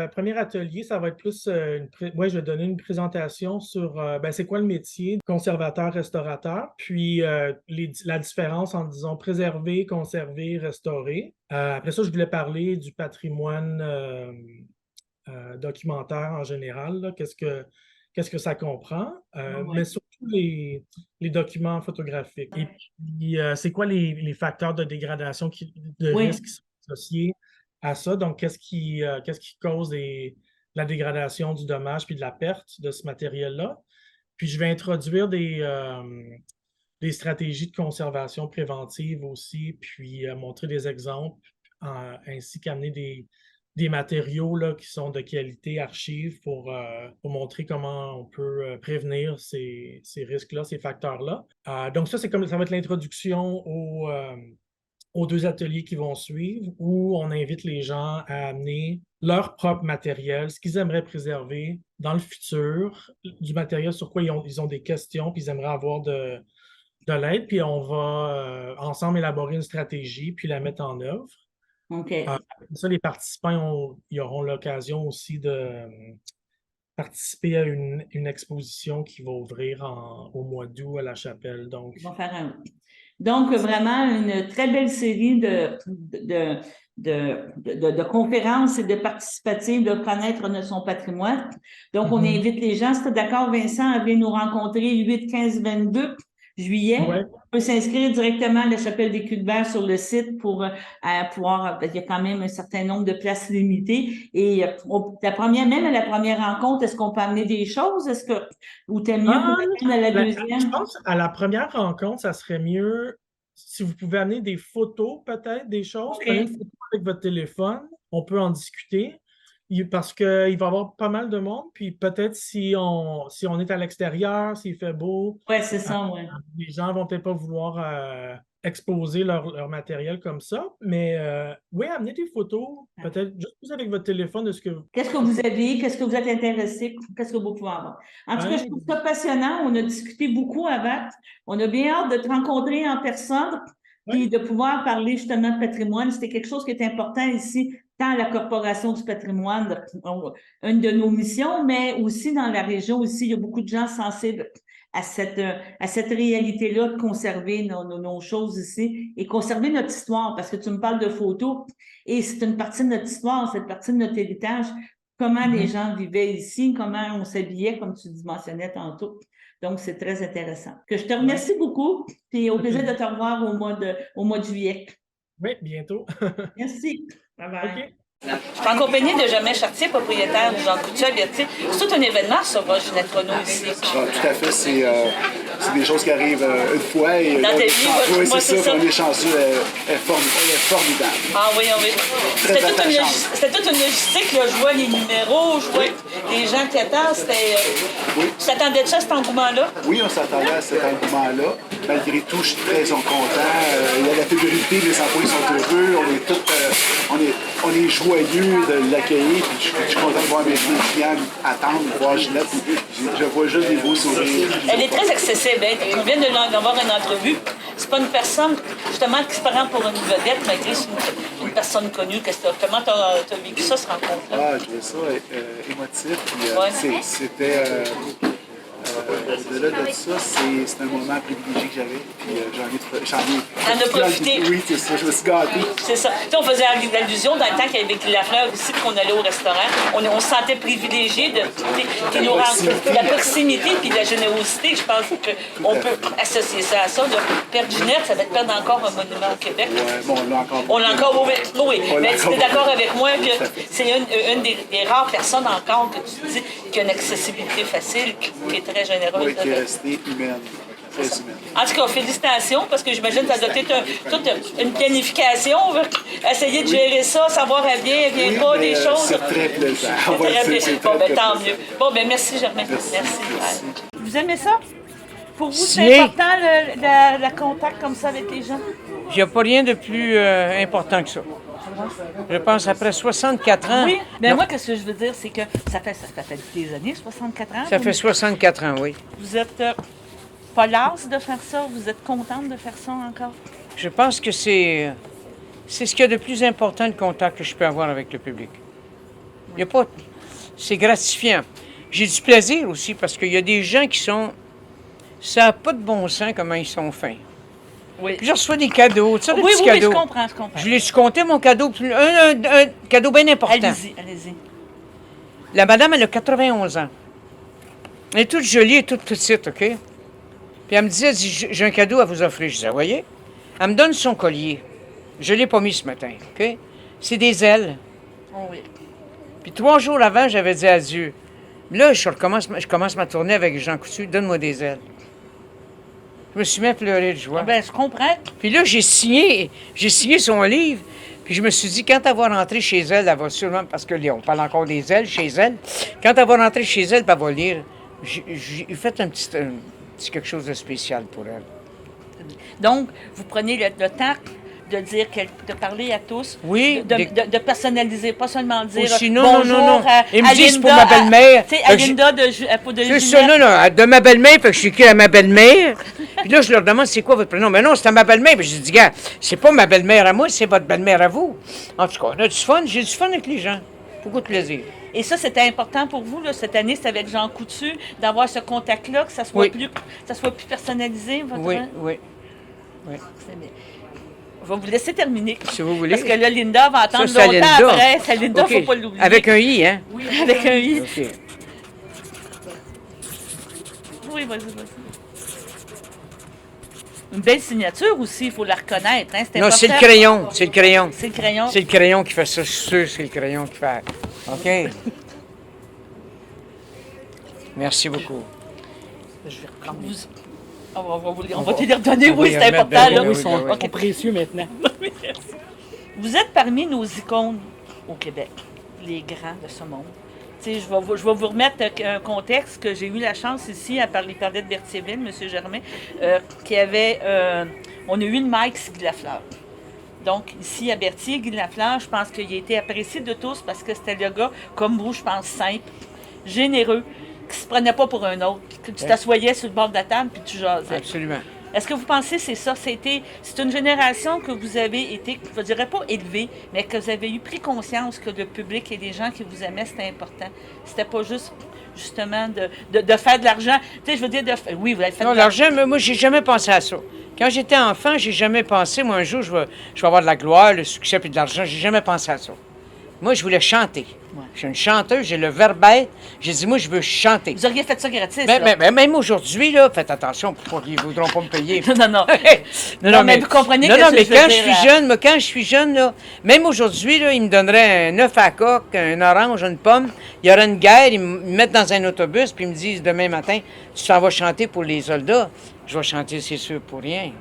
premier atelier, ça va être plus, je vais donner une présentation sur c'est quoi le métier de conservateur-restaurateur, puis la différence entre, disons, préserver, conserver, restaurer. Après ça, je voulais parler du patrimoine documentaire en général, là, qu'est-ce que ça comprend, mais surtout les documents photographiques. Et puis, c'est quoi les facteurs de dégradation de risque qui sont associés à ça? Donc, qu'est-ce qui cause la dégradation du dommage puis de la perte de ce matériel-là? Puis, je vais introduire des stratégies de conservation préventive aussi, puis montrer des exemples, ainsi qu'amener des matériaux là, qui sont de qualité archive pour montrer comment on peut prévenir ces risques-là, ces facteurs-là. Donc ça, ça va être l'introduction aux 2 ateliers qui vont suivre, où on invite les gens à amener leur propre matériel, ce qu'ils aimeraient préserver dans le futur, du matériel sur quoi ils ont des questions, puis ils aimeraient avoir de l'aide, puis on va ensemble élaborer une stratégie, puis la mettre en œuvre. OK. Ça, les participants ils auront l'occasion aussi de participer à une exposition qui va ouvrir au mois d'août à la Chapelle. Donc, vraiment une très belle série de conférences et de participatives de connaître son patrimoine. Donc, on invite les gens, si tu es d'accord, Vincent, à venir nous rencontrer le 8, 15, 22 juillet. Ouais. On peut s'inscrire directement à la Chapelle des Culs-de-Verre sur le site pour pouvoir, il y a quand même un certain nombre de places limitées. Et même à la première rencontre, est-ce qu'on peut amener des choses? Ou t'aimes mieux qu'on attende à la Je deuxième? pense à la première rencontre, ça serait mieux si vous pouvez amener des photos, peut-être, des choses. OK. Prenez une photo avec votre téléphone, on peut en discuter. Parce qu'il va y avoir pas mal de monde, puis peut-être si on est à l'extérieur, s'il fait beau, Ouais, c'est ça, ouais. les gens vont peut-être pas vouloir exposer leur matériel comme ça. Mais oui, amenez des photos, peut-être juste plus avec votre téléphone de ce que Qu'est-ce que vous avez? Qu'est-ce que vous êtes intéressé? Qu'est-ce que vous pouvez avoir? En tout cas, je trouve ça passionnant. On a discuté beaucoup avant. On a bien hâte de te rencontrer en personne puis de pouvoir parler justement de patrimoine. C'était quelque chose qui est important ici, tant à la Corporation du patrimoine, une de nos missions, mais aussi dans la région aussi, il y a beaucoup de gens sensibles à cette réalité-là de conserver nos choses ici et conserver notre histoire, parce que tu me parles de photos et c'est une partie de notre histoire, c'est une partie de notre héritage, comment les gens vivaient ici, comment on s'habillait, comme tu mentionnais tantôt. Donc, c'est très intéressant. Que je te remercie beaucoup, puis au plaisir de te revoir au mois de juillet. Oui, bientôt. Merci. Bye-bye. OK. Je suis en compagnie de Germain Chartier, propriétaire de Jean Coutu à Berthier. C'est tout un événement, ça, Ginette Renault, ici. Tout à fait, c'est des choses qui arrivent une fois et dans ta vie, oui, moi, c'est ça. On est chanceux, elle est formidable. Ah oui, oui. C'était toute une logistique, là. Je vois les numéros, je vois les gens qui attendent. Tu t'attendais de ça, cet engouement-là? Oui, on s'attendait à cet engouement-là. Malgré tout, je suis très content. Il y a la fébrilité, les employés sont heureux. On est joyeux de l'accueillir. Je suis content de voir mes clients attendre, voir Ginette. Je vois juste des beaux sourires. Elle est très accessible. Hein? On vient d'avoir une entrevue. C'est pas une personne, justement, qui se prend pour une vedette, malgré que c'est une personne connue. Comment tu as vécu ça, cette rencontre-là? Ah, je trouvais ça émotif. Puis, c'était... Au-delà de ça, c'est un moment privilégié que j'avais, puis j'en ai profité. Oui, c'est ça, je me suis gâté. C'est ça. Tu sais, on faisait allusion dans le temps qu'il y avait la fleur ici, qu'on allait au restaurant. On se sentait privilégié de la proximité puis de la générosité. Je pense qu'on peut associer ça à ça. De perdre Ginette, ça va être perdre encore un monument au Québec. Oui, bon, on l'a encore. On l'a encore, oui. Mais tu es d'accord avec moi que c'est une des rares personnes encore que tu dis qui a une accessibilité facile, qui est très généreuse. Oui, qui est restée humaine. Très humaine. En tout cas, félicitations, parce que j'imagine que tu as adopté toute une planification. Essayer de gérer ça, savoir elle vient pas, des choses. C'est très plaisant. Bon, ben tant mieux. Bon, ben merci, Germain. Merci. Vous aimez ça? Pour vous, c'est Si. important le contact comme ça avec les gens? Il n'y a pas rien de plus important que ça. Je pense après 64 ans. Oui, mais non, moi, qu'est-ce que je veux dire, c'est que ça fait des années, 64 ans. ça fait 64 ans, oui. Vous êtes pas lasse de faire ça? Vous êtes contente de faire ça encore? Je pense que c'est ce qu'il y a de plus important, le contact que je peux avoir avec le public. Il y a pas... C'est gratifiant. J'ai du plaisir aussi, parce qu'il y a des gens qui sont... Ça n'a pas de bon sens comment ils sont fins. Oui. Puis je reçois des cadeaux, tu sais, des Oui, petits oui, cadeaux. je comprends. Je voulais te compter mon cadeau, un cadeau bien important. Allez-y. La madame, elle a 91 ans. Elle est toute jolie et toute petite, OK? Puis elle me dit, j'ai un cadeau à vous offrir. Je dis, voyez? Elle me donne son collier. Je ne l'ai pas mis ce matin, OK? C'est des ailes. Oh oui. Puis 3 jours avant, j'avais dit adieu. Là, je commence ma tournée avec Jean Coutu. Donne-moi des ailes. Je me suis mis à pleurer de joie. Ben, je comprends. Puis là, j'ai signé son livre. Puis je me suis dit, quand elle va rentrer chez elle, elle va sûrement, parce que on parle encore des ailes chez elle, quand elle va rentrer chez elle, elle va lire. J'ai fait un petit quelque chose de spécial pour elle. Donc, vous prenez le temps de dire, de parler à tous, Oui. de personnaliser, pas seulement dire Aussi, non. bonjour Ils me disent Linda, pour ma belle-mère. Tu sais, à Linda de C'est Ginette. ça, non, de ma belle-mère, fait que je suis écrit à ma belle-mère. Puis là, je leur demande, c'est quoi votre prénom? Mais non, c'est à ma belle-mère. Puis je dis, gars, c'est pas ma belle-mère à moi, c'est votre belle-mère à vous. En tout cas, on a du fun, j'ai du fun avec les gens. Beaucoup de plaisir. Et ça, c'était important pour vous, là, cette année, c'est avec Jean Coutu, d'avoir ce contact-là, que ça soit, Oui. plus personnalisé, votre Oui. C'est bien. Je vais vous laisser terminer. Si vous voulez. Parce que là, Linda va attendre Ça, c'est longtemps Linda. après. C'est Linda, OK. faut pas l'oublier. Avec un i, hein? Oui, avec un i. OK. Oui, vas-y. Une belle signature aussi, il faut la reconnaître. Hein? C'est Non, important. c'est le crayon. C'est le crayon. C'est le crayon. C'est le crayon qui fait ça. Je suis sûr que c'est le crayon qui fait. OK? Merci beaucoup. Je vais reprendre. On va te les redonner, On va oui, y c'est remettre, important. ben Là. oui, Oui, ben sont, oui. OK. précieux maintenant. Vous êtes parmi nos icônes au Québec, les grands de ce monde. Tu sais, je vais vous remettre un contexte que j'ai eu la chance ici à parler de Berthierville, M. Germain, qui avait... on a eu le Mike Guy Lafleur. Donc, ici à Berthier, Guy Lafleur, je pense qu'il a été apprécié de tous parce que c'était le gars, comme vous, je pense, simple, généreux, qui se prenait pas pour un autre, que tu t'assoyais sur le bord de la table puis tu jasais. Absolument. Est-ce que vous pensez que c'est ça? C'est une génération que vous avez été, je ne dirais pas élevée, mais que vous avez eu pris conscience que le public et les gens qui vous aimaient, c'était important. C'était pas juste, justement, de faire de l'argent. Tu sais, je veux dire, oui, vous avez fait Non, de l'argent. l'argent, moi, j'ai jamais pensé à ça. Quand j'étais enfant, j'ai jamais pensé, moi, un jour, je vais avoir de la gloire, le succès et de l'argent. J'ai jamais pensé à ça. Moi, je voulais chanter. Ouais. Je suis une chanteuse, j'ai le verbet. J'ai dit, moi, je veux chanter. Vous auriez fait ça gratis, Mais, là. mais même aujourd'hui, là, faites attention pour qu'ils ne voudront pas me payer. Non, non. Non, mais vous comprenez non, que non, je mais veux quand dire, je suis jeune, moi, quand je suis jeune, là, même aujourd'hui, là, ils me donneraient un œuf à coque, un orange, une pomme. Il y aurait une guerre, ils me mettent dans un autobus, puis ils me disent demain matin, tu t'en vas chanter pour les soldats. Je vais chanter, c'est sûr, pour rien.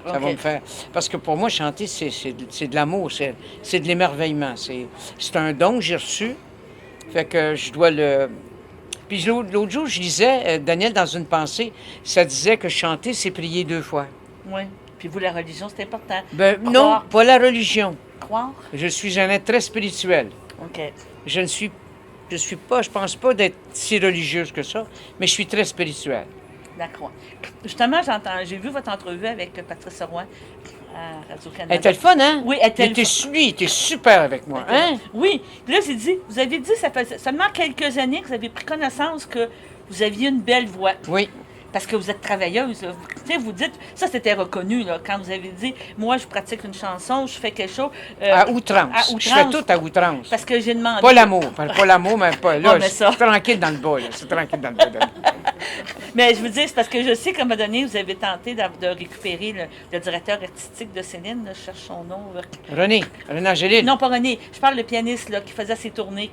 Ça OK. va me faire. Parce que pour moi, chanter, c'est de l'amour, c'est de l'émerveillement. C'est un don que j'ai reçu. Fait que je dois le. Puis l'autre jour, je lisais, Daniel, dans une pensée, ça disait que chanter, c'est prier 2 fois. Oui. Puis vous, la religion, c'est important. Ben non, Croire. pas la religion. Croire? Je suis un être très spirituel. OK. Je pense pas d'être si religieuse que ça, mais je suis très spirituel. D'accord. Justement, j'ai vu votre entrevue avec Patrice Roy à Radio-Canada. Elle était le fun, hein? Oui, elle était le Lui, il était super avec moi, hein? Oui. Puis là, j'ai dit, vous avez dit, ça fait seulement quelques années que vous avez pris connaissance que vous aviez une belle voix. Oui. Parce que vous êtes travailleuse. Là. Tu sais, vous dites, ça c'était reconnu, là, quand vous avez dit, moi je pratique une chanson, je fais quelque chose. À outrance. Je fais tout à outrance. Parce que j'ai demandé. Pas l'amour, mais pas là. Ah, mais ça. C'est tranquille dans le bas, là. C'est tranquille dans le bas. Mais je vous dis, c'est parce que je sais qu'à un moment donné, vous avez tenté de récupérer le directeur artistique de Céline, là, je cherche son nom. René Angélil. Non, pas René, je parle le pianiste là, qui faisait ses tournées.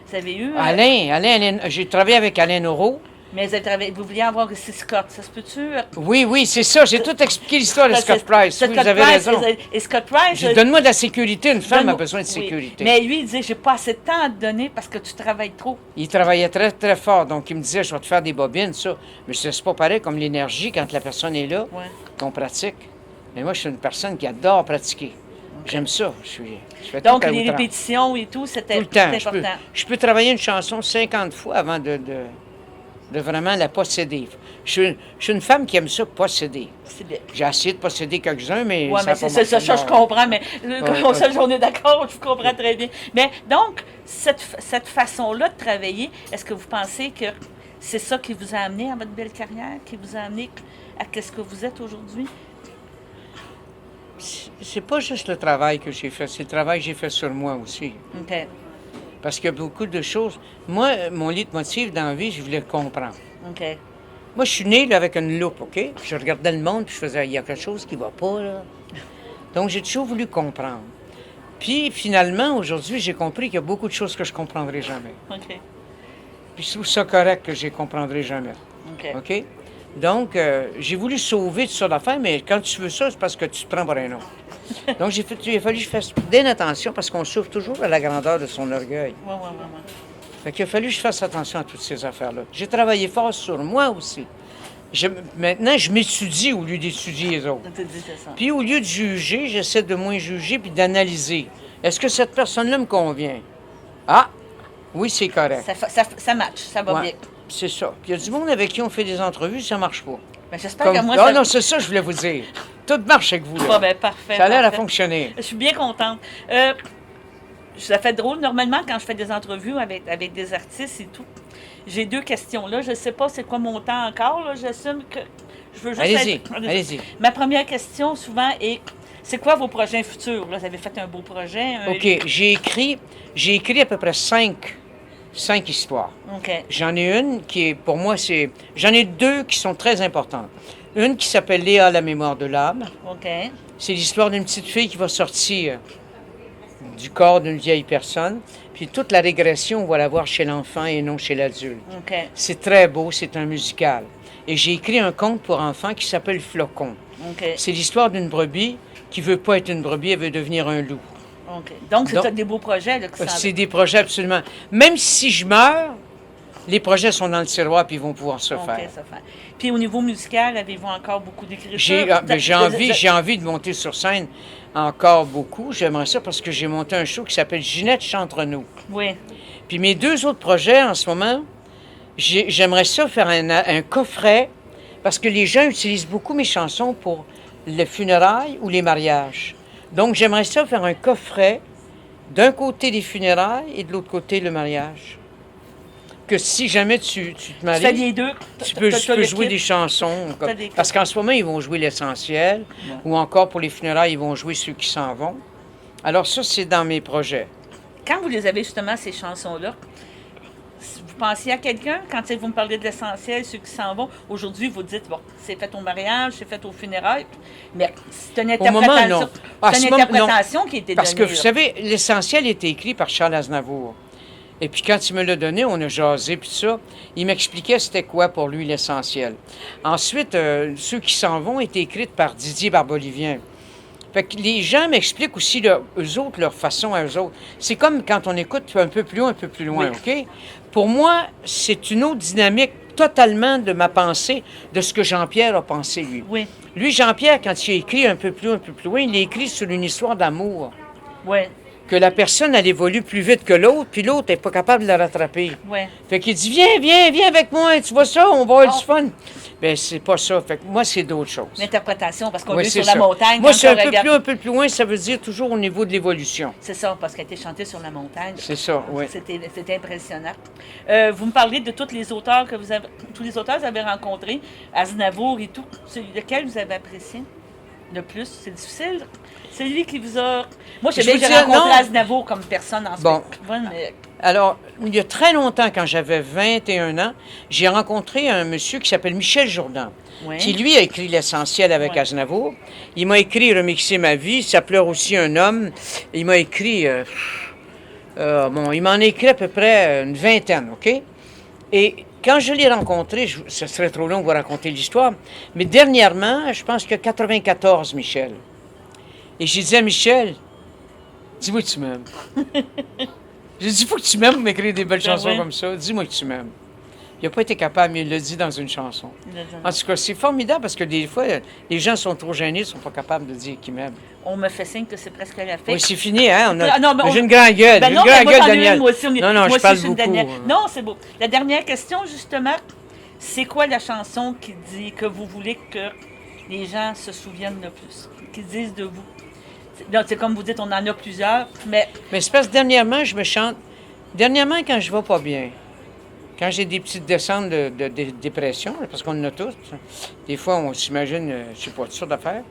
Vous avez eu. Alain, j'ai travaillé avec Alain Noreau. Mais vous vouliez avoir aussi Scott, ça se peut-tu? Oui, c'est ça. J'ai tout expliqué l'histoire de Scott Price. Oui, vous avez raison. Et Scott Price. Donne-moi de la sécurité. Une femme a donne-moi- besoin de oui. sécurité. Mais lui, il disait, j'ai pas assez de temps à te donner parce que tu travailles trop. Il travaillait très, très fort. Donc, il me disait, je vais te faire des bobines, ça. Mais c'est pas pareil comme l'énergie quand la personne est là, Ouais. qu'on pratique. Mais moi, je suis une personne qui adore pratiquer. J'aime ça. Je fais Donc, tout à les outrance. répétitions et tout, c'était Tout le temps. c'était important. Je peux travailler une chanson 50 fois avant de vraiment la posséder. Je suis une femme qui aime ça, posséder. C'est bien. J'ai essayé de posséder quelques-uns, mais Oui, ça mais a c'est pas ça, marché. ça, je comprends, mais Ouais. ça, on est d'accord, je comprends très bien. Mais donc, cette façon-là de travailler, est-ce que vous pensez que c'est ça qui vous a amené à votre belle carrière, qui vous a amené à ce que vous êtes aujourd'hui? C'est pas juste le travail que j'ai fait, c'est le travail que j'ai fait sur moi aussi. OK. Parce qu'il y a beaucoup de choses. Moi, mon leitmotiv dans la vie, je voulais le comprendre. OK. Moi, je suis né là, avec une loupe, OK? Puis je regardais le monde, puis je faisais, il y a quelque chose qui va pas, là. Donc, j'ai toujours voulu comprendre. Puis, finalement, aujourd'hui, j'ai compris qu'il y a beaucoup de choses que je comprendrai jamais. OK. Puis, je trouve ça correct que je ne comprendrai jamais. OK. OK? Donc, j'ai voulu sauver toutes sortes d'affaires, mais quand tu veux ça, c'est parce que tu te prends pour un autre. Donc, il a fallu que je fasse bien attention parce qu'on souffre toujours à la grandeur de son orgueil. Oui. Fait qu'il a fallu que je fasse attention à toutes ces affaires-là. J'ai travaillé fort sur moi aussi. Maintenant, je m'étudie au lieu d'étudier les autres. C'est ça. Puis au lieu de juger, j'essaie de moins juger puis d'analyser. Est-ce que cette personne-là me convient? Ah, oui, c'est correct. Ça match, ça va Ouais, bien. c'est ça. Puis il y a du monde avec qui on fait des entrevues, ça marche pas. Mais j'espère que moi, Ah ça... non, c'est ça que je voulais vous dire. Tout marche avec vous, là. Bon, ben, parfait. Ça a l'air à parfait. fonctionner. Je suis bien contente. Ça fait drôle. Normalement, quand je fais des entrevues avec des artistes et tout, j'ai 2 questions là. Je ne sais pas c'est quoi mon temps encore. Là. J'assume que je veux juste Allez-y. Ma première question, souvent, est c'est quoi vos projets futurs? Là, vous avez fait un beau projet. OK, j'ai écrit à peu près 5 histoires. OK. J'en ai une qui est, pour moi, j'en ai 2 qui sont très importantes. Une qui s'appelle Léa, la mémoire de l'âme. OK. C'est l'histoire d'une petite fille qui va sortir du corps d'une vieille personne. Puis toute la régression, on va la voir chez l'enfant et non chez l'adulte. OK. C'est très beau, c'est un musical. Et j'ai écrit un conte pour enfants qui s'appelle Flocon. OK. C'est l'histoire d'une brebis qui veut pas être une brebis, elle veut devenir un loup. OK. Donc, c'est Donc, des beaux projets là, qui s'en C'est des projets absolument... Même si je meurs, les projets sont dans le tiroir puis ils vont pouvoir se OK, faire. ça fait. Puis au niveau musical, avez-vous encore beaucoup d'écriture? J'ai envie de monter sur scène encore beaucoup. J'aimerais ça parce que j'ai monté un show qui s'appelle Ginette Chantre-nous. Oui. Puis mes 2 autres projets en ce moment, j'aimerais ça faire un coffret parce que les gens utilisent beaucoup mes chansons pour les funérailles ou les mariages. Donc j'aimerais ça faire un coffret d'un côté les funérailles et de l'autre côté le mariage. Que si jamais tu te Tu fais maries, les deux. tu peux T'as le jouer kit. des chansons. T'as des Parce qu'en ce moment, ils vont jouer l'essentiel. Ou encore pour les funérailles, ils vont jouer ceux qui s'en vont. Alors ça, c'est dans mes projets. Quand vous les avez justement, ces chansons-là, vous pensiez à quelqu'un? Quand vous me parlez de l'essentiel, ceux qui s'en vont, aujourd'hui, vous dites, bon, c'est fait au mariage, c'est fait au funérailles, mais c'est une Au moment, interprétation, non. À c'est ce une moment, interprétation non. qui a été Parce donnée. que, vous là. savez, l'essentiel était écrit par Charles Aznavour. Et puis quand il me l'a donné, on a jasé, puis ça, il m'expliquait c'était quoi pour lui l'essentiel. Ensuite, ceux qui s'en vont étaient écrites par Didier Barbolivian. Fait que les gens m'expliquent aussi, eux autres, leur façon à eux autres. C'est comme quand on écoute un peu plus loin, OK? Pour moi, c'est une autre dynamique totalement de ma pensée, de ce que Jean-Pierre a pensé, lui. Oui, Lui, Jean-Pierre, quand il a écrit un peu plus loin, il a écrit sur une histoire d'amour. oui, Que la personne, elle évolue plus vite que l'autre, puis l'autre n'est pas capable de la rattraper. oui. Fait qu'il dit, viens avec moi, tu vois ça, on va avoir Oh. du fun. Ben c'est pas ça. Fait que moi, c'est d'autres choses. L'interprétation, parce qu'on Oui, est c'est sur la ça. montagne. Moi, quand c'est on un peu regarde- plus loin, ça veut dire toujours au niveau de l'évolution. C'est ça, parce qu'elle a été chantée sur la montagne. C'est ça, oui. C'était impressionnant. Vous me parlez de tous les auteurs que vous avez rencontrés, Aznavour et tout. Lequel vous avez apprécié le plus? C'est difficile. C'est lui qui vous a... Moi, je sais Je bien vous que j'ai dis, rencontré non. Aznavour comme personne en Bon. spectacle, mais... Alors, il y a très longtemps, quand j'avais 21 ans, j'ai rencontré un monsieur qui s'appelle Michel Jourdan, Oui. qui, lui, a écrit L'Essentiel avec Ouais. Aznavour. Il m'a écrit Remixer ma vie, Ça pleure aussi un homme. Il m'a écrit... il m'en a écrit à peu près une vingtaine, OK? Et quand je l'ai rencontré, ce serait trop long de vous raconter l'histoire, mais dernièrement, je pense que 94, Michel. Et j'ai dit à Michel, dis-moi que tu m'aimes. J'ai dit, il faut que tu m'aimes pour m'écrire des belles Ben chansons oui. comme ça. Dis-moi que tu m'aimes. Il n'a pas été capable, mais il l'a dit dans une chanson. En tout cas, c'est formidable parce que des fois, les gens sont trop gênés, ils ne sont pas capables de dire qu'ils m'aiment. On me fait signe que c'est presque la fin. Oui, c'est fini, hein? Ah, non, mais J'ai une grande gueule. Ben une non, mais grande moi, gueule, j'en ai Daniel. une, moi aussi. Non, Moi je aussi, parle suis une beaucoup. dernière. Non, c'est beau. La dernière question, justement, c'est quoi la chanson qui dit que vous voulez que les gens se souviennent le plus, qu'ils disent de vous? C'est comme vous dites, on en a plusieurs, mais Mais c'est parce que dernièrement, je me chante. Dernièrement, quand je vais pas bien, quand j'ai des petites descentes de dépression, parce qu'on en a tous, des fois, on s'imagine, je sais pas, toutes sortes d'affaires,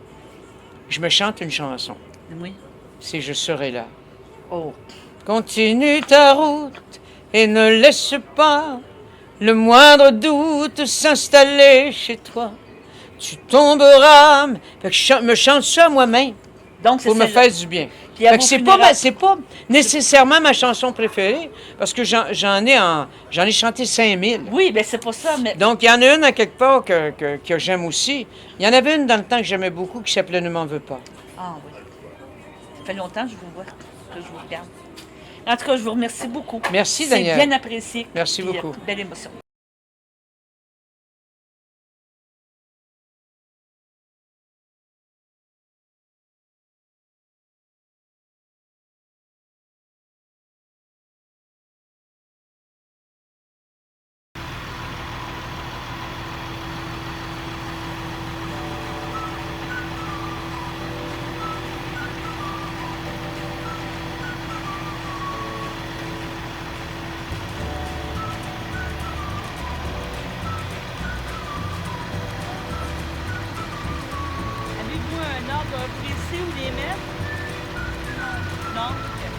je me chante une chanson. oui. C'est Je serai là. Oh, Continue ta route et ne laisse pas le moindre doute s'installer chez toi. Tu tomberas. Fait que je me chante ça moi-même donc c'est pour me celle-là. faire du bien. Puis à Fait que vos c'est funérailles- pas nécessairement ma chanson préférée, parce que j'en ai chanté 5000. Oui, ben c'est pas ça, mais Donc, il y en a une à quelque part que j'aime aussi. Il y en avait une dans le temps que j'aimais beaucoup qui s'appelait Ne m'en veux pas. ah oui. Ça fait longtemps que je vous vois, que je vous regarde. En tout cas, je vous remercie beaucoup. Merci, Daniel. C'est bien apprécié. Merci Puis, beaucoup. Belle émotion. Avez-vous un ordre précis où les mettre? Non? Ok.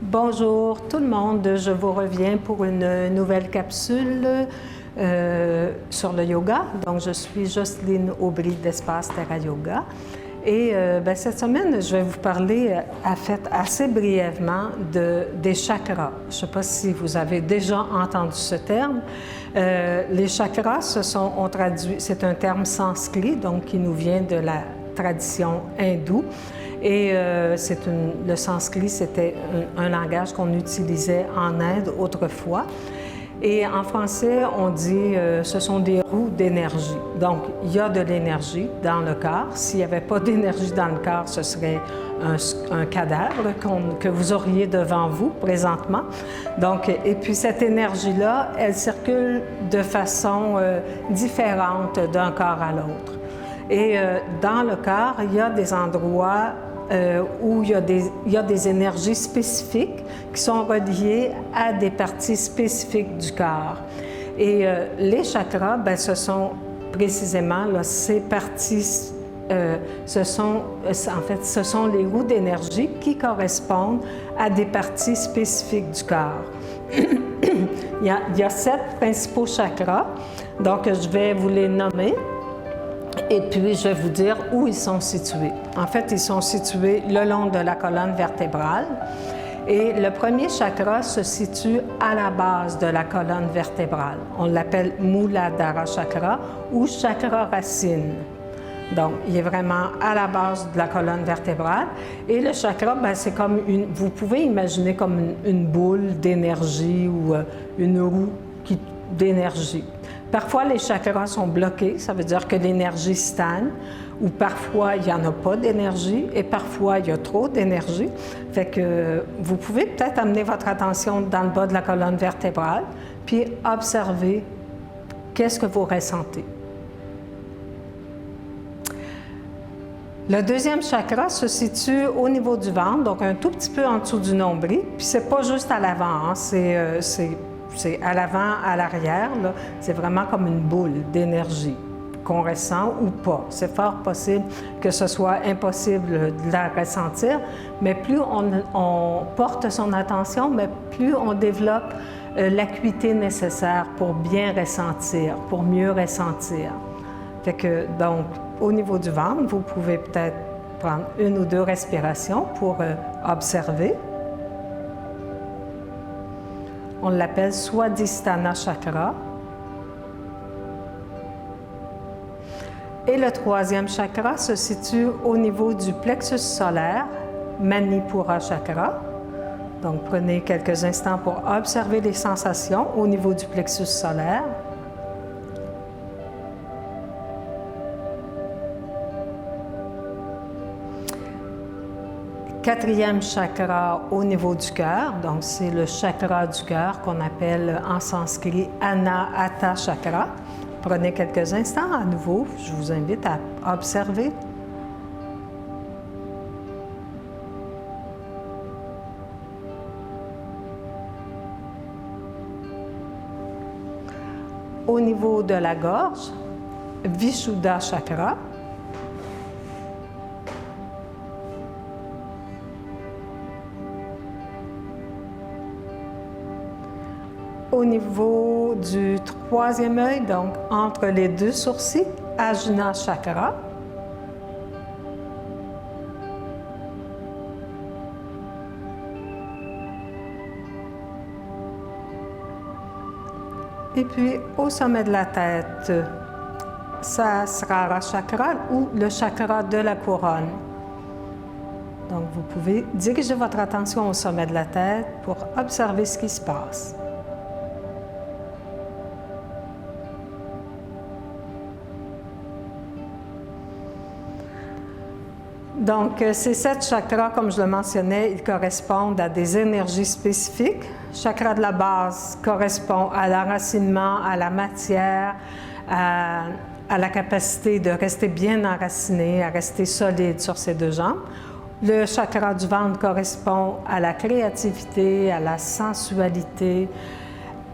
Bonjour tout le monde, je vous reviens pour une nouvelle capsule sur le yoga. Donc, je suis Jocelyne Aubry d'Espace Terra Yoga. Et cette semaine, je vais vous parler, assez brièvement des chakras. Je ne sais pas si vous avez déjà entendu ce terme. Les chakras, c'est un terme sanskrit, donc qui nous vient de la tradition hindoue. Et le sanskrit, c'était un langage qu'on utilisait en Inde autrefois. Et en français, on dit ce sont des roues d'énergie. Donc, il y a de l'énergie dans le corps. S'il n'y avait pas d'énergie dans le corps, ce serait un cadavre que vous auriez devant vous présentement. Donc, et puis cette énergie-là, elle circule de façon différente d'un corps à l'autre. Et dans le corps, il y a des endroits où il y a des énergies spécifiques qui sont reliées à des parties spécifiques du corps. Et les chakras, ce sont précisément ces parties, ce sont les roues d'énergie qui correspondent à des parties spécifiques du corps. Il y a 7 principaux chakras, donc je vais vous les nommer. Et puis, je vais vous dire où ils sont situés. En fait, ils sont situés le long de la colonne vertébrale. Et le premier chakra se situe à la base de la colonne vertébrale. On l'appelle Muladhara chakra ou chakra racine. Donc, il est vraiment à la base de la colonne vertébrale. Et le chakra, c'est comme vous pouvez imaginer comme une boule d'énergie ou une roue d'énergie. Parfois, les chakras sont bloqués, ça veut dire que l'énergie stagne, ou parfois, il n'y en a pas d'énergie, et parfois, il y a trop d'énergie. Fait que vous pouvez peut-être amener votre attention dans le bas de la colonne vertébrale, puis observer qu'est-ce que vous ressentez. Le deuxième chakra se situe au niveau du ventre, donc un tout petit peu en dessous du nombril, puis c'est pas juste à l'avant, c'est à l'avant, à l'arrière, c'est vraiment comme une boule d'énergie qu'on ressent ou pas. C'est fort possible que ce soit impossible de la ressentir, mais plus on porte son attention, mais plus on développe l'acuité nécessaire pour bien ressentir, pour mieux ressentir. Fait que, donc, au niveau du ventre, vous pouvez peut-être prendre 1 ou 2 respirations pour observer. On l'appelle Swadhisthana chakra. Et le troisième chakra se situe au niveau du plexus solaire, Manipura chakra. Donc, prenez quelques instants pour observer les sensations au niveau du plexus solaire. Quatrième chakra au niveau du cœur, donc c'est le chakra du cœur qu'on appelle en sanskrit Anahata chakra. Prenez quelques instants à nouveau, je vous invite à observer. Au niveau de la gorge, Vishuddha chakra. Au niveau du troisième œil, donc entre les 2 sourcils, Ajna chakra. Et puis au sommet de la tête, Sahasrara chakra ou le chakra de la couronne. Donc vous pouvez diriger votre attention au sommet de la tête pour observer ce qui se passe. Donc, ces 7 chakras, comme je le mentionnais, ils correspondent à des énergies spécifiques. Le chakra de la base correspond à l'enracinement, à la matière, à la capacité de rester bien enraciné, à rester solide sur ses 2 jambes. Le chakra du ventre correspond à la créativité, à la sensualité.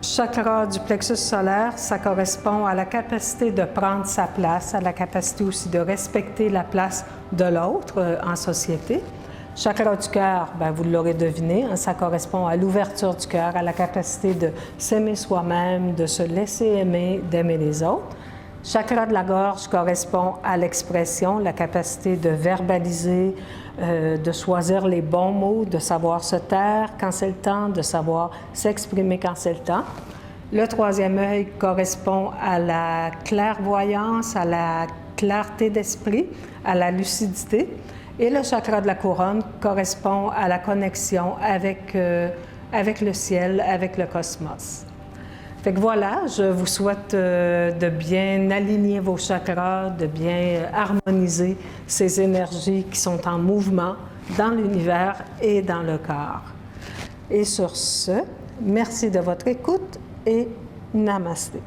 Le chakra du plexus solaire, ça correspond à la capacité de prendre sa place, à la capacité aussi de respecter la place de l'autre en société. Chakra du cœur, ben, vous l'aurez deviné, hein, ça correspond à l'ouverture du cœur, à la capacité de s'aimer soi-même, de se laisser aimer, d'aimer les autres. Chakra de la gorge correspond à l'expression, la capacité de verbaliser, de choisir les bons mots, de savoir se taire quand c'est le temps, de savoir s'exprimer quand c'est le temps. Le troisième œil correspond à la clairvoyance, à la clarté d'esprit, à la lucidité. Et le chakra de la couronne correspond à la connexion avec le ciel, avec le cosmos. Fait que voilà, je vous souhaite de bien aligner vos chakras, de bien harmoniser ces énergies qui sont en mouvement dans l'univers et dans le corps. Et sur ce, merci de votre écoute et namasté.